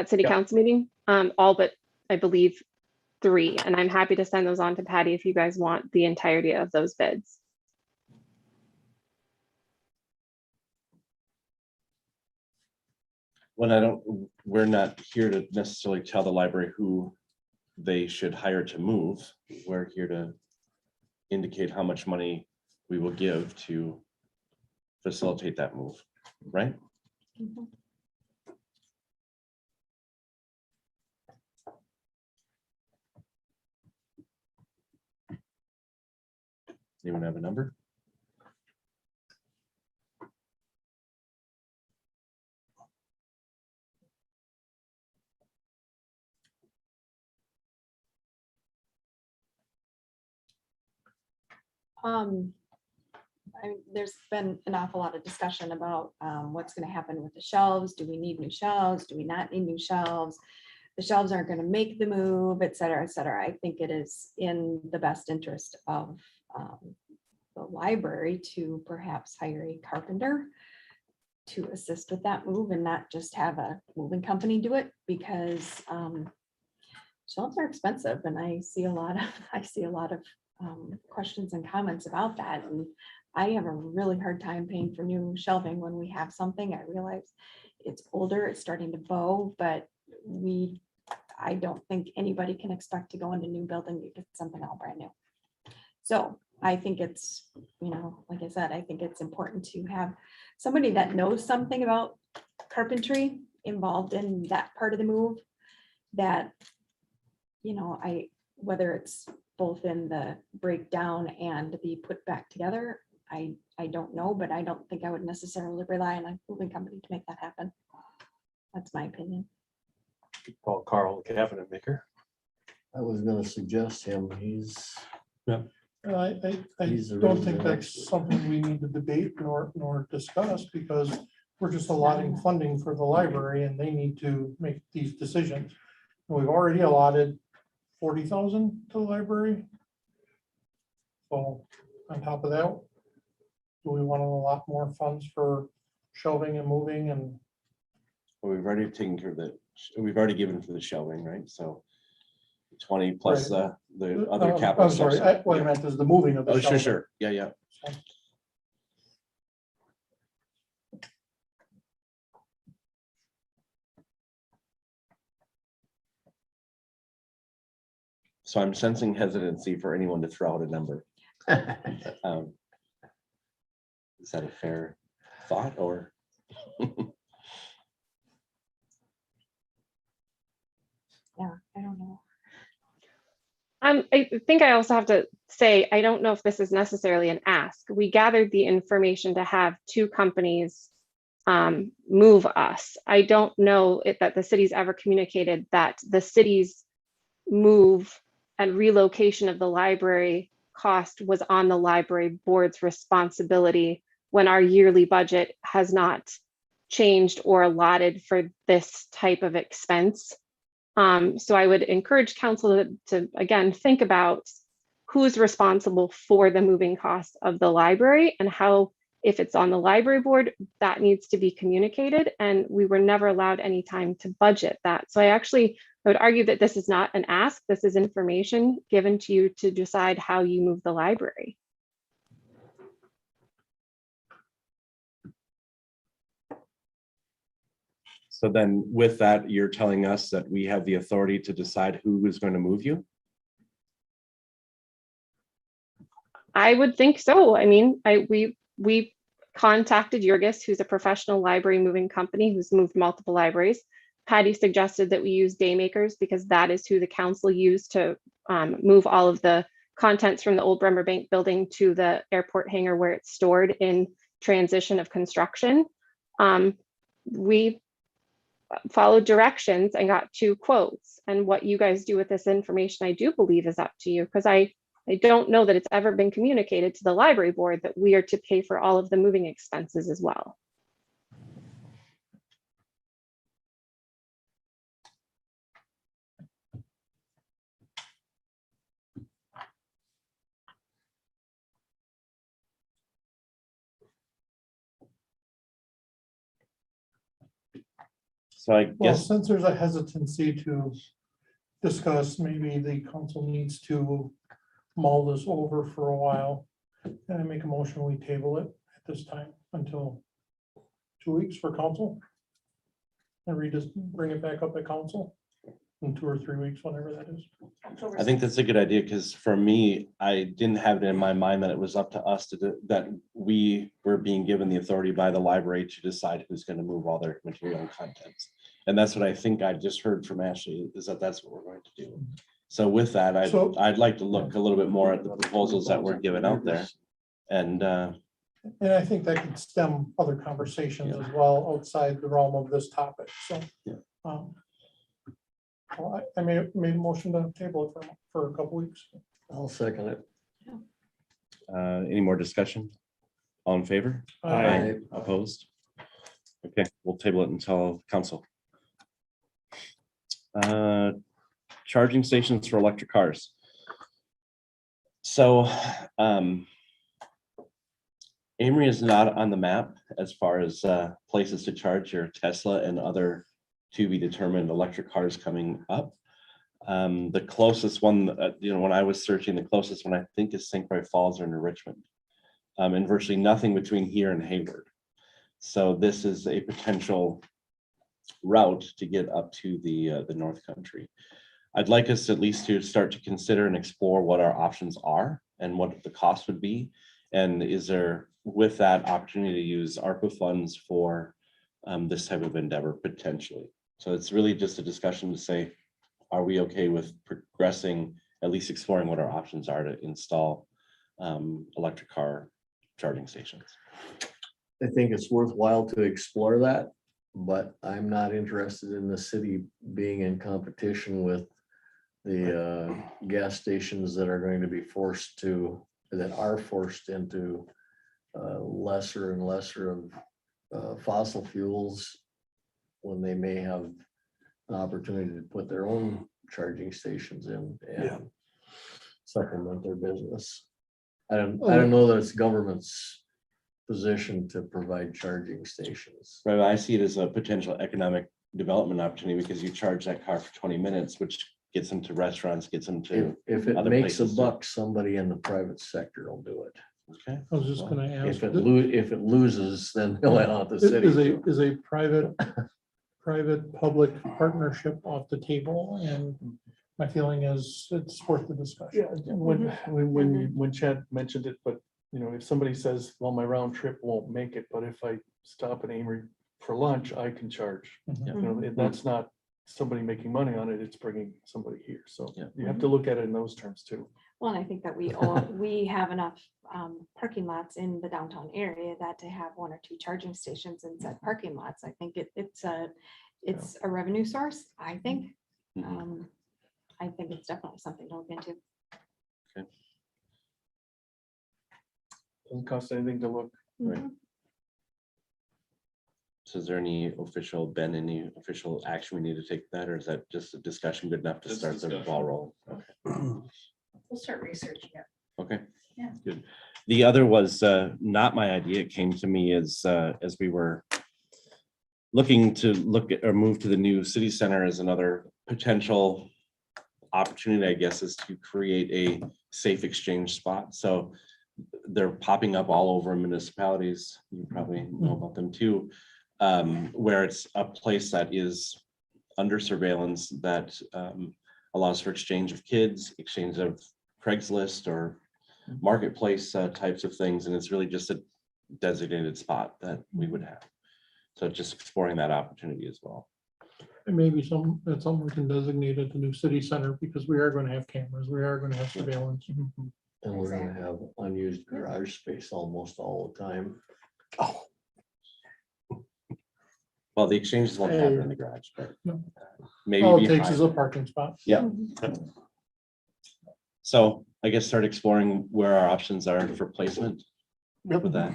city Yeah. council meeting, all but I believe 3, and I'm happy to send those on to Patty if you guys want the entirety of those bids. When we're not here to necessarily tell the library who they should hire to move. We're here to indicate how much money we will give to facilitate that move, right? Mhm. Anyone have a number? There's been an awful lot of discussion about what's going to happen with the shelves. Do we need new shelves? Do we not need new shelves? The shelves aren't going to make the move, et cetera, et cetera. I think it is in the best interest of the library to perhaps hire a carpenter to assist with that move and not just have a moving company do it, because shelves are expensive, and I see a lot of questions and comments about that. And I have a really hard time paying for new shelving when we have something. I realize it's older, it's starting to bow, but I don't think anybody can expect to go into new building, you get something all brand new. So I think it's, you know, like I said, I think it's important to have somebody that knows something about carpentry involved in that part of the move. That, you know, whether it's both in the breakdown and the put back together, I don't know, but I don't think I would necessarily rely on a moving company to make that happen. That's my opinion. Call Carl, the cabinet maker. I was gonna suggest him, he's I He's a don't really think good that's expert. something we need to debate nor discuss, because we're just allotting funding for the library and they need to make these decisions. We've already allotted 40,000 to the library. So on top of that, do we want to allot more funds for shelving and moving and? Well, we've already taken care of that. We've already given for the shelving, right? So 20 plus Right. the other capital. I'm sorry, stuff. what I meant is the moving of the Oh, sure, shelving. sure. Yeah, yeah. So, So I'm sensing hesitancy for anyone to throw out a number. Um, Is that a fair thought or? Yeah, I don't know. I think I also have to say, I don't know if this is necessarily an ask. We gathered the information to have two companies move us. I don't know that the city's ever communicated that the city's move and relocation of the library cost was on the library board's responsibility when our yearly budget has not changed or allotted for this type of expense. So I would encourage council to again think about who's responsible for the moving costs of the library and how, if it's on the library board, that needs to be communicated. And we were never allowed any time to budget that. So I would argue that this is not an ask. This is information given to you to decide how you move the library. So then with that, you're telling us that we have the authority to decide who is going to move you? I would think so. I mean, we contacted Jurgis, who's a professional library moving company who's moved multiple libraries. Patty suggested that we use Daymakers because that is who the council used to move all of the contents from the old Bremer Bank building to the airport hangar where it's stored in transition of construction. We followed directions and got 2 quotes. And what you guys do with this information, I do believe is up to you, because I don't know that it's ever been communicated to the library board that we are to pay for all of the moving expenses as well. So I Well, guess, since there's a hesitancy to discuss, maybe the council needs to mull this over for a while. And I make a motion, we table it at this time until 2 weeks for council. And we just bring it back up at council in 2 or 3 weeks, whenever that is. I think that's a good idea, because for me, I didn't have it in my mind that it was up to us to do, that we were being given the authority by the library to decide who's going to move all their material and contents. And that's what I think I just heard from Ashley, is that that's what we're going to do. So with that, I'd like to look a little bit more at the proposals that were given out there. And And I think that could stem other conversations as well outside the realm of this topic, so. Yeah. Well, I made a motion to table it for a couple weeks. I'll second it. any more discussion? All in favor? Aye. Opposed? Okay, we'll table it until council. Charging stations for electric cars. So Amory is not on the map as far as places to charge your Tesla and other to be determined electric cars coming up. The closest one, when I was searching, the closest one I think is St. Croix Falls or in Richmond. And virtually nothing between here and Hayward. So this is a potential route to get up to the North Country. I'd like us at least to start to consider and explore what our options are and what the cost would be. And is there, with that, opportunity to use ARPA funds for this type of endeavor potentially? So it's really just a discussion to say, are we okay with progressing, at least exploring what our options are to install electric car charging stations? I think it's worthwhile to explore that, but I'm not interested in the city being in competition with the gas stations that are going to be forced into lesser and lesser of fossil fuels when they may have an opportunity to put their own charging stations in and supplement their business. I don't know that it's government's position to provide charging stations. Right, I see it as a potential economic development opportunity because you charge that car for 20 minutes, which gets them to restaurants, gets them to, If it other makes a places too. buck, somebody in the private sector will do it. okay? I was just gonna ask, If it loses, then they'll let out the city. is a private-public partnership off the table? And my feeling is it's worth the discussion. Yeah, when Chad mentioned it, but you know, if somebody says, well, my round trip won't make it, but if I stop at Amory for lunch, I can charge. You know, and that's not somebody making money on it, it's bringing somebody here. So Yeah. you have to look at it in those terms too. Well, and I think that we have enough parking lots in the downtown area that to have 1 or 2 charging stations in said parking lots, I think it's a revenue source, I think. I think it's definitely something to look into. Doesn't cost anything to look. Right. So is there any official action we need to take that, or is that just a discussion good enough to Just start the discussion. ball rolling? Okay. We'll start researching it. Okay. Yeah. Good. The other was not my idea. It came to me as we were looking to look at or move to the new city center as another potential opportunity, I guess, is to create a safe exchange spot. So they're popping up all over municipalities. You probably know about them too, where it's a place that is under surveillance that allows for exchange of kids, exchange of Craigslist or marketplace types of things. And it's really just a designated spot that we would have. So just exploring that opportunity as well. And maybe that's something we can designate at the new city center, because we are going to have cameras, we are going to have surveillance. And we're gonna have unused garage space almost all the time. Well, the exchanges won't happen in the garage, but No. maybe. All it takes behind. is a parking spot. Yeah. So I guess start exploring where our options are for placement with that.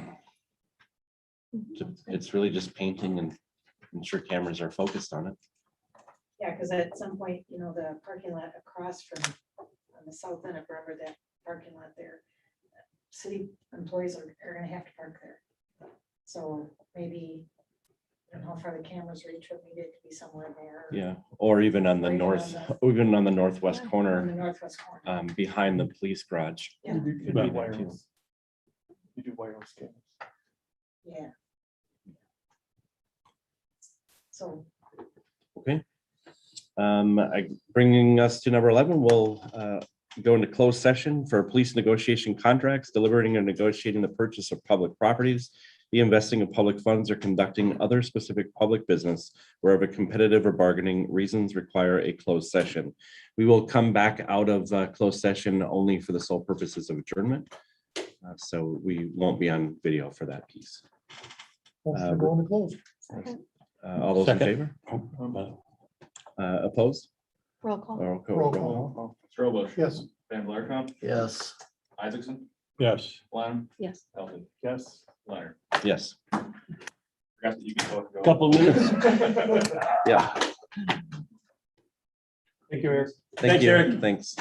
It's really just painting and ensure cameras are focused on it. Yeah, because at some point, you know, the parking lot across from on the south end of wherever that parking lot there, city employees are gonna have to park there. So maybe, I don't know how far the cameras reach, but maybe it could be somewhere there. Yeah, or even on the Right north, on even on the northwest On the corner, northwest corner. behind the police garage. Yeah. You do Could be there too. wireless. You do wireless cameras. Yeah. So, Okay. Bringing us to number 11, we'll go into closed session for police negotiation contracts, deliberating and negotiating the purchase of public properties, the investing of public funds, or conducting other specific public business wherever competitive or bargaining reasons require a closed session. We will come back out of closed session only for the sole purposes of adjournment. So we won't be on video for that piece. Motion to go into close. All those in Second. favor? Opposed? Roll call. Roll call. Strobush. Yes. Van Blarcom. Yes. Isaacson. Yes. Lyon. Yes. Elton. Yes. Leonard. Yes. Forgot that you can both go. Couple minutes. Yeah. Thank you, Eric. Thank you. Thanks.